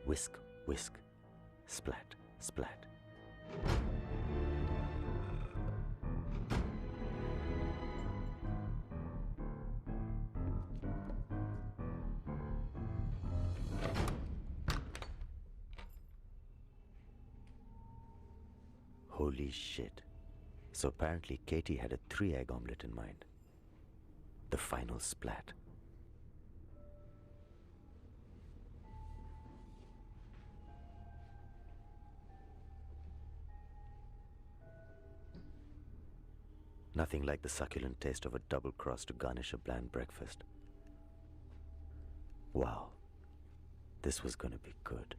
Whisk, whisk, splat, splat. Holy shit. So apparently Katie had a 3-egg omelette in mind. The final splat. Nothing like the succulent taste of a double cross to garnish a bland breakfast. Wow. This was gonna be good.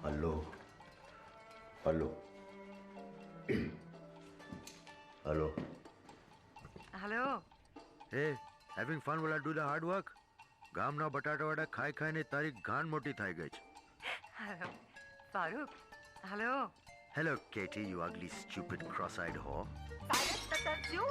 Allu. Allu. Allu. Hello? Hey, having fun while I do the hard work? ગામના બટાટા વડા ખાઈ ખાઈને તારી ગાંડ મોટી થઈ ગઈ છે. Hello? Farooq? Hello? Hello, Katie, you ugly, stupid, cross-eyed whore. Cyrus, that's you?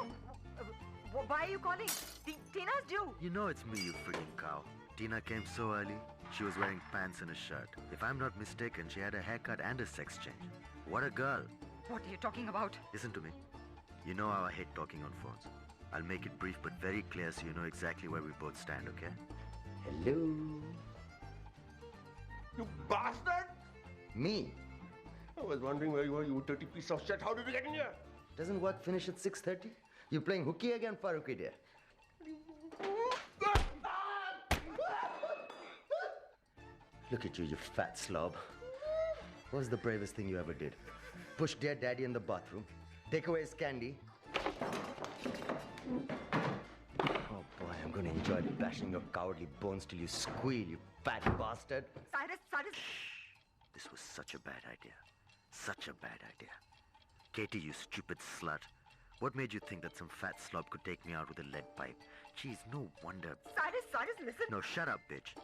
Why are you calling? Tina's due. You know it's me, you freaking cow. Tina came so early. She was wearing pants and a shirt. If I'm not mistaken, she had a haircut and a sex change. What a girl. What are you talking about? Listen to me. You know how I hate talking on phones. I'll make it brief but very clear so you know exactly where we both stand, okay? Hello. You bastard! Me? I was wondering where you were, you dirty piece of shit. How did you get in here? Doesn't work finish at 6:30? You playing hooky again, Farooq, dear? Look at you, you fat slob. What was the bravest thing you ever did? push dear daddy in the bathroom, take away his candy. Oh boy, I'm going to enjoy bashing your cowardly bones till you squeal, you fat bastard. Cyrus. This was such a bad idea. Such a bad idea. Katie, you stupid slut. What made you think that some fat slob could take me out with a lead pipe? Jeez, no wonder. Cyrus, listen. No, shut up, bitch.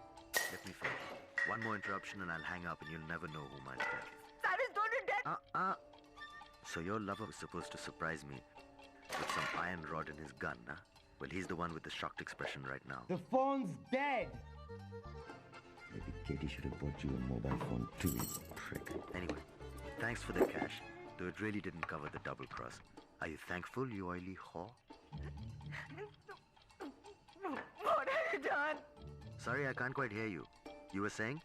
Let me finish. One more interruption and I'll hang up and you'll never know who my dad is. Cyrus, don't do that. So your lover was supposed to surprise me with some iron rod in his gun, huh? Well, he's the one with the shocked expression right now. The phone's dead. Maybe Katie should have bought you a mobile phone too, you prick. Anyway, thanks for the cash, though it really didn't cover the double cross. Are you thankful, you oily whore? What have you done? Sorry, I can't quite hear you. You were saying?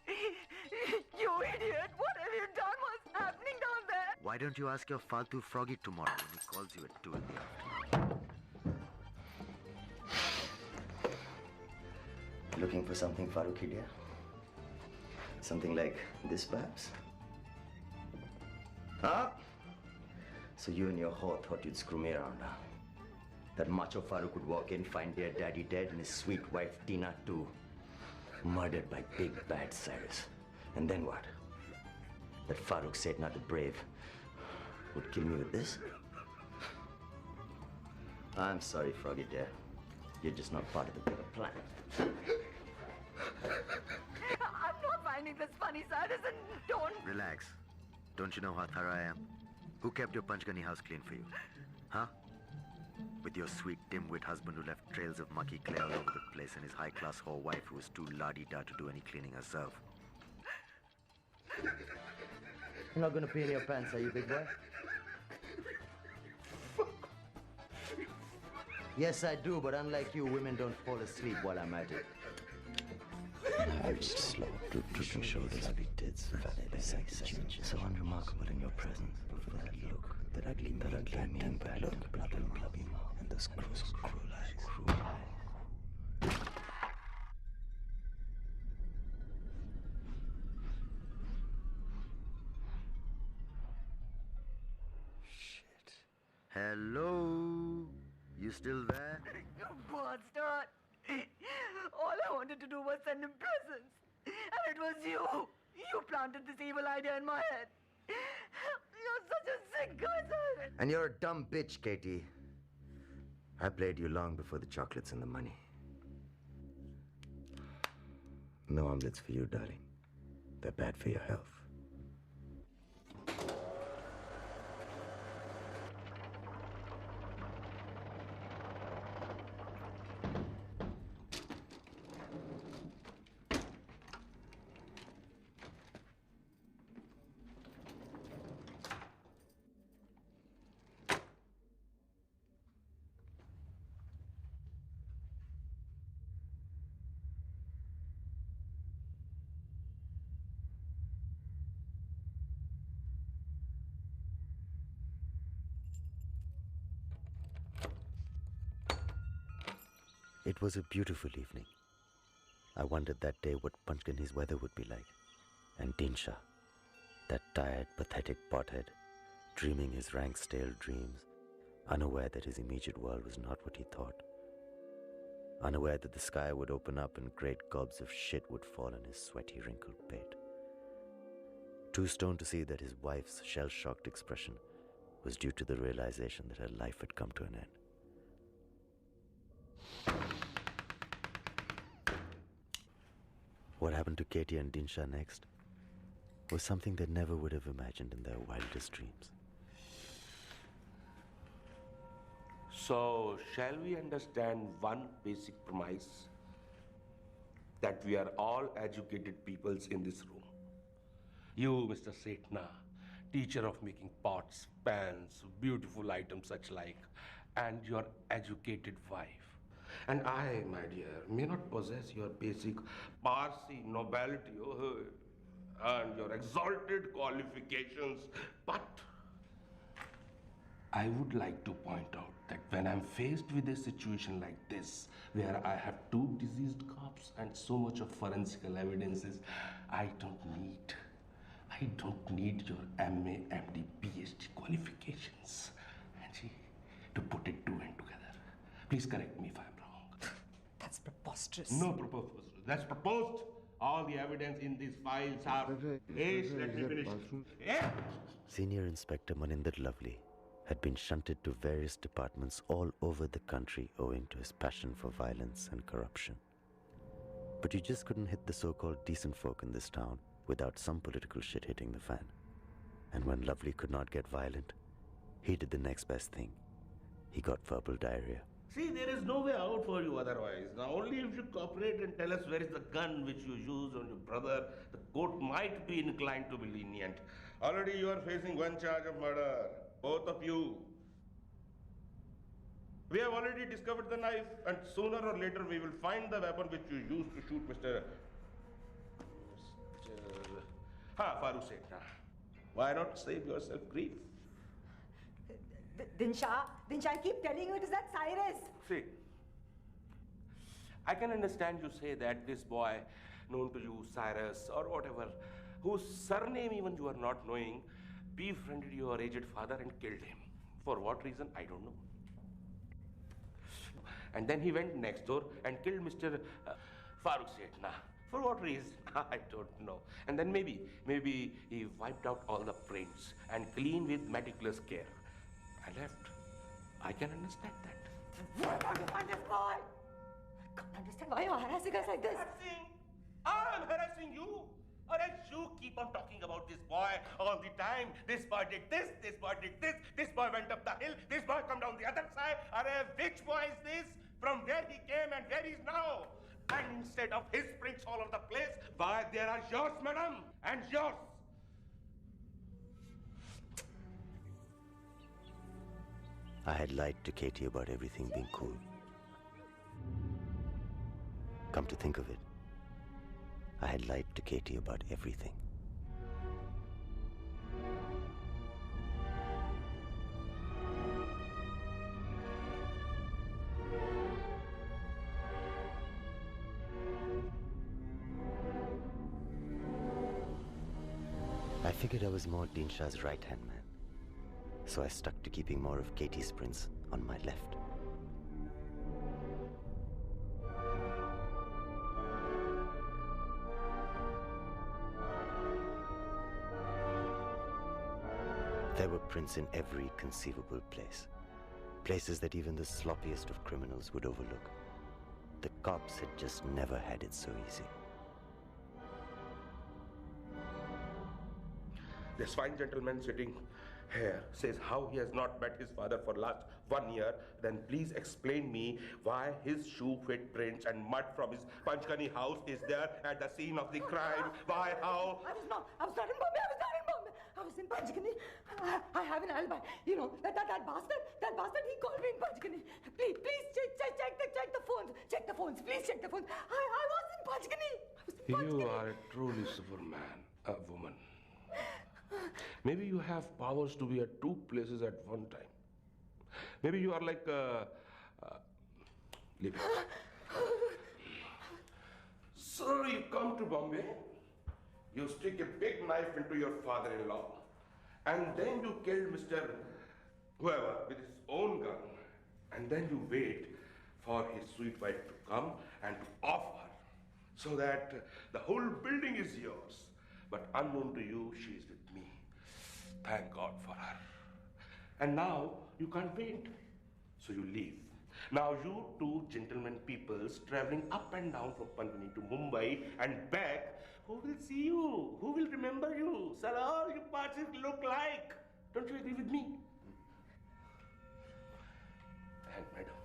You idiot! What have you done? What's happening down there? Why don't you ask your Faltu Froggy tomorrow when he calls you at 2 in the afternoon? Looking for something, Farooqi dear? Something like this, perhaps? Huh? So you and your whore thought you'd screw me around, huh? That macho Farooq would walk in, find dear daddy dead, and his sweet wife Tina too. Murdered by big bad Cyrus. And then what? That Farooq Setna the Brave would kill me with this? I'm sorry, Froggy dear. You're just not part of the bigger plan. I'm not finding this funny, Cyrus, and don't... Relax. Don't you know how thorough I am? Who kept your Panchgani house clean for you? Huh? With your sweet dim-wit husband who left trails of mucky clay all over the place and his high-class whore wife who was too la-di-da to do any cleaning herself. You're not gonna peel your pants, are you, big boy? Yes, I do, but unlike you, women don't fall asleep while I'm at it. Very slow, drooping shoulders, heavy tits, fat so unremarkable in your presence. But for that look, that ugly mean bad look, blood and blubby mouth, and those cruel eyes. Shit. Hello? You still there? You bastard! All I wanted to do was send him presents. And it was you. You planted this evil idea in my head. You're such a sick guy, Cyrus. And you're a dumb bitch, Katie. I played you long before the chocolates and the money. No omelets for you, darling. They're bad for your health. It was a beautiful evening. I wondered that day what Panchgani's weather would be like. And Dinsha, that tired, pathetic pothead, dreaming his rank, stale dreams, unaware that his immediate world was not what he thought. Unaware that the sky would open up and great gobs of shit would fall on his sweaty, wrinkled pate. Too stoned to see that his wife's shell-shocked expression was due to the realization that her life had come to an end. What happened to Katie and Dinsha next was something they never would have imagined in their wildest dreams. So, shall we understand one basic premise? That we are all educated peoples in this room. You, Mr. Setna, teacher of making pots, pans, beautiful items such like, and your educated wife. And I, my dear, may not possess your basic Parsi nobility and your exalted qualifications, but I would like to point out that when I'm faced with a situation like this, where I have 2 deceased cops and so much of forensic evidences, I don't need I don't need your MA, MD, PhD qualifications, Angie, to put it two and together. Please correct me if I'm wrong. That's preposterous. No proposed. That's proposed. All the evidence in these files are... Hey, let me finish. Yeah. Senior Inspector Maninder Lovely had been shunted to various departments all over the country owing to his passion for violence and corruption. But you just couldn't hit the so-called decent folk in this town without some political shit hitting the fan. And when Lovely could not get violent, he did the next best thing. He got verbal diarrhea. See, there is no way out for you otherwise. Now, only if you cooperate and tell us where is the gun which you used on your brother, the court might be inclined to be lenient. Already you are facing one charge of murder. Both of you. We have already discovered the knife, and sooner or later we will find the weapon which you used to shoot Mr. Farooq Seth. Why not save yourself grief? Dinsha, I keep telling you it is that Cyrus. See, I can understand you say that this boy, known to you, Cyrus, or whatever, whose surname even you are not knowing, befriended your aged father and killed him. For what reason, I don't know. And then he went next door and killed Mr. Farooq Seth. For what reason? I don't know. And then maybe he wiped out all the prints and cleaned with meticulous care. I left. I can understand that. What about you find this boy? I can't understand why you're harassing us like this. I'm harassing you. Or else you keep on talking about this boy all the time. This boy did this, this boy did this, this boy went up the hill, this boy come down the other side. Which boy is this? From where he came and where he is now? And instead of his prints all over the place, why there are yours, madam, and yours. I had lied to Katie about everything being cool. Come to think of it, I had lied to Katie about everything. I figured I was more Dinsha's right-hand man, so I stuck to keeping more of Katie's prints on my left. There were prints in every conceivable place. Places that even the sloppiest of criminals would overlook. The cops had just never had it so easy. This fine gentleman sitting here says how he has not met his father for last 1 year. Then please explain me why his shoe footprints and mud from his Panchkani house is there at the scene of the crime. Why, how? I was not in Bombay. I was in Panchkani. I have an alibi. You know, that bastard, he called me in Panchkani. Please, check the phones. Check the phones, please check the phones. I was in Panchkani. You are truly Superman, a woman. Maybe you have powers to be at two places at one time. Maybe you are like leave it. So you come to Bombay, you stick a big knife into your father-in-law, and then you kill Mr. whoever with his own gun, and then you wait for his sweet wife to come and to offer, so that the whole building is yours. But unknown to you, she is with me. Thank God for her. And now you can't wait, so you leave. Now you two gentlemen peoples traveling up and down from Panchkani to Mumbai and back, who will see you? Who will remember you? Sir, all you parties look like. Don't you agree with me? And madam,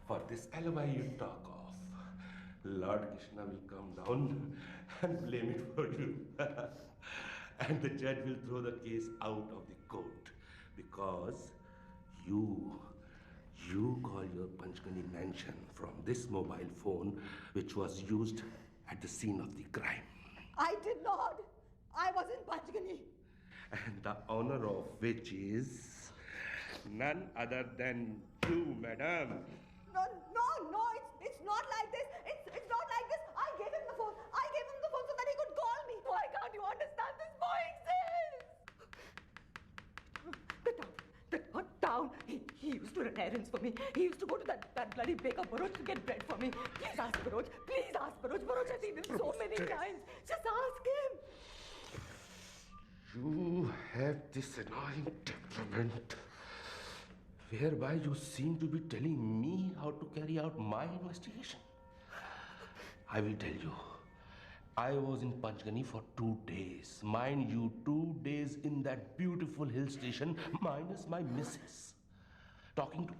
for this alibi you talk of, Lord Krishna will come down and blame it for you. And the judge will throw the case out of the court because you call your Panchkani mansion from this mobile phone which was used at the scene of the crime. I did not. I was in Panchkani. And the honor of which is none other than you, madam. No, it's not like this. It's not like this. I gave him the phone so that he could call me. Why can't you understand this boy? town. He used to run errands for me. He used to go to that bloody baker Baroj to get bread for me. Please ask Baroj. Please ask Baroj. Baroj has seen him so many times. Just ask him. You have this annoying temperament whereby you seem to be telling me how to carry out my investigation. I will tell you. I was in Panchgani for 2 days. Mind you, 2 days in that beautiful hill station, minus my missus. Talking to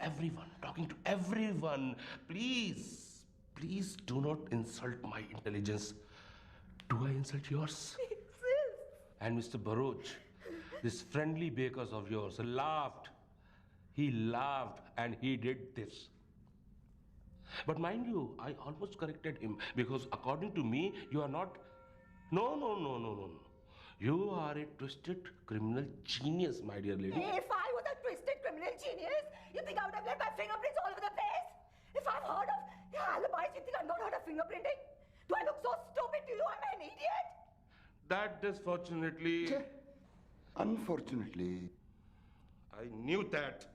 everyone. Please, please do not insult my intelligence. Do I insult yours? And Mr. Baroj, this friendly bakers of yours, laughed. He laughed and he did this. But mind you, I almost corrected him because according to me, you are not... No. You are a twisted criminal genius, my dear lady. If I was a twisted criminal genius, you think I would have left my fingerprints all over the place? If I've heard of alibis, you think I've not heard of fingerprinting? Do I look so stupid to you? I'm an idiot? That is fortunately... Unfortunately. I knew that.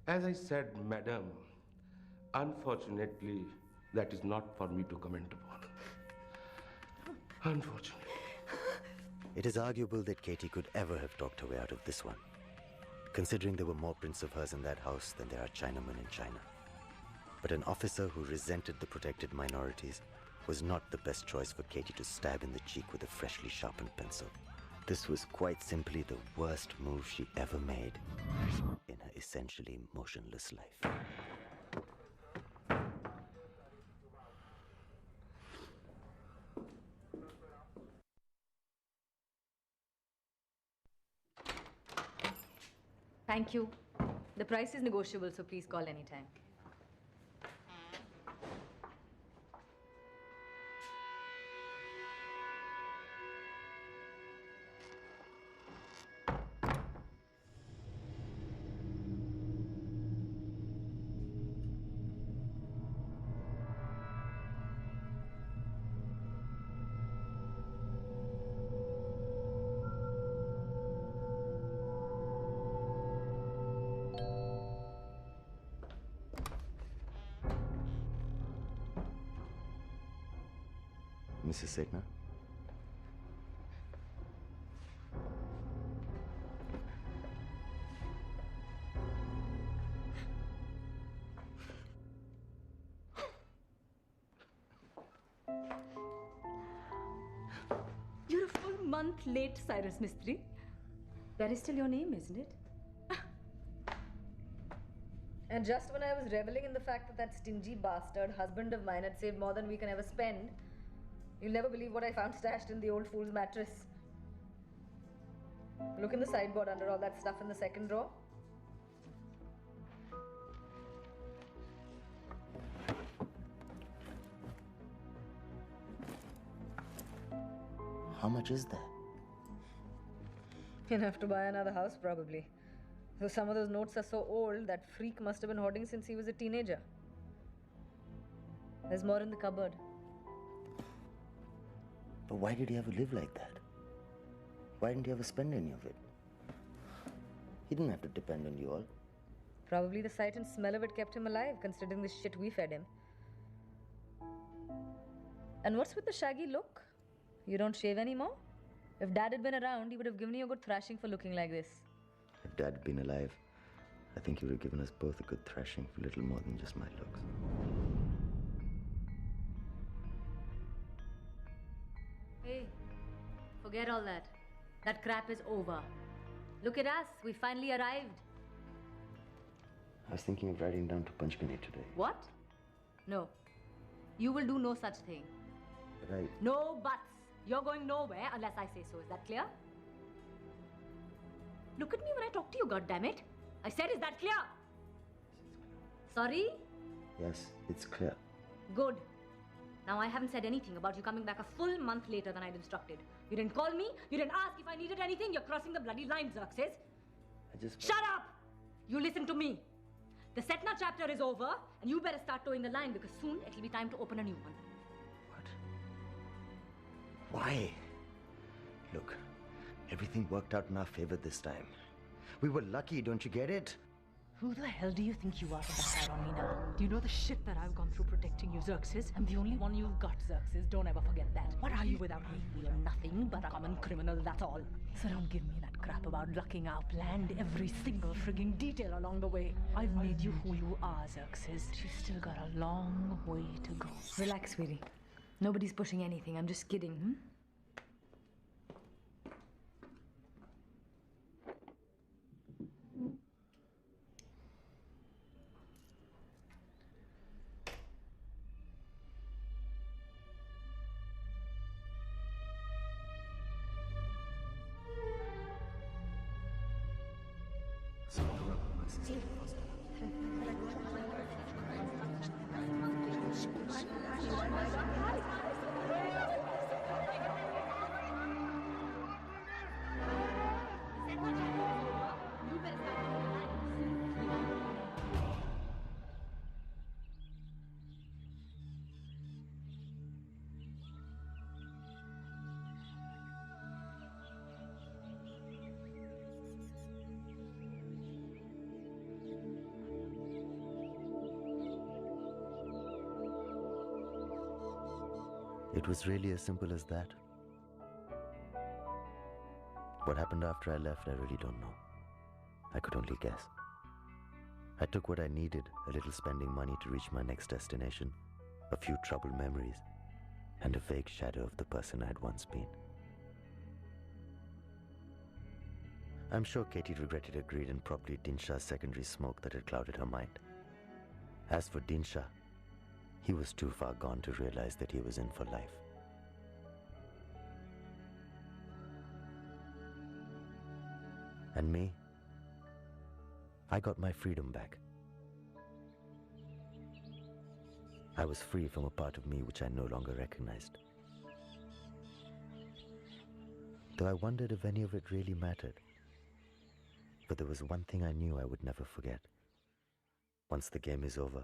As I said, madam, unfortunately, that is not for me to comment upon. Unfortunately. It is arguable that Katie could ever have talked her way out of this one, considering there were more prints of hers in that house than there are Chinamen in China. But an officer who resented the protected minorities was not the best choice for Katie to stab in the cheek with a freshly sharpened pencil. This was quite simply the worst move she ever made in her essentially motionless life. Thank you. The price is negotiable, so please call anytime. Mrs. Segner? You're a full month late, Cyrus Mistry. That is still your name, isn't it? And just when I was reveling in the fact that stingy bastard husband of mine had saved more than we can ever spend, you'll never believe what I found stashed in the old fool's mattress. Look in the sideboard under all that stuff in the second drawer. How much is that? Enough to buy another house, probably. Though some of those notes are so old, that freak must have been hoarding since he was a teenager. There's more in the cupboard. But why did he ever live like that? Why didn't he ever spend any of it? He didn't have to depend on you all. Probably the sight and smell of it kept him alive, considering the shit we fed him. And what's with the shaggy look? You don't shave anymore? If Dad had been around, he would have given you a good thrashing for looking like this. If Dad had been alive, I think he would have given us both a good thrashing for little more than just my looks. Hey, forget all that. That crap is over. Look at us, we finally arrived. I was thinking of riding down to Panchgani today. What? No. You will do no such thing. But No buts. You're going nowhere unless I say so. Is that clear? Look at me when I talk to you, goddammit. I said, is that clear? Sorry? Yes, it's clear. Good. Now, I haven't said anything about you coming back a full month later than I'd instructed. You didn't call me. You didn't ask if I needed anything. You're crossing the bloody line, Xerxes. Shut up! You listen to me. The Setna chapter is over, and you better start towing the line because soon it'll be time to open a new one. Why? Look, everything worked out in our favor this time. We were lucky, don't you get it? Who the hell do you think you are to backfire on me now? Do you know the shit that I've gone through protecting you, Xerxes? I'm the only one you've got, Xerxes. Don't ever forget that. What are you without me? You're nothing but a common criminal, that's all. So don't give me that crap about lucking out. Planned every single frigging detail along the way. I've made you who you are, Xerxes. You've still got a long way to go. Relax, sweetie. Nobody's pushing anything. I'm just kidding, hmm? It was really as simple as that. What happened after I left, I really don't know. I could only guess. I took what I needed, a little spending money to reach my next destination, a few troubled memories, and a vague shadow of the person I had once been. I'm sure Katie regretted her greed and probably Dinsha's secondary smoke that had clouded her mind. As for Dinsha, he was too far gone to realize that he was in for life. And me, I got my freedom back. I was free from a part of me which I no longer recognized. Though I wondered if any of it really mattered. But there was one thing I knew I would never forget. Once the game is over,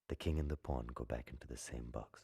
the king and the pawn go back into the same box.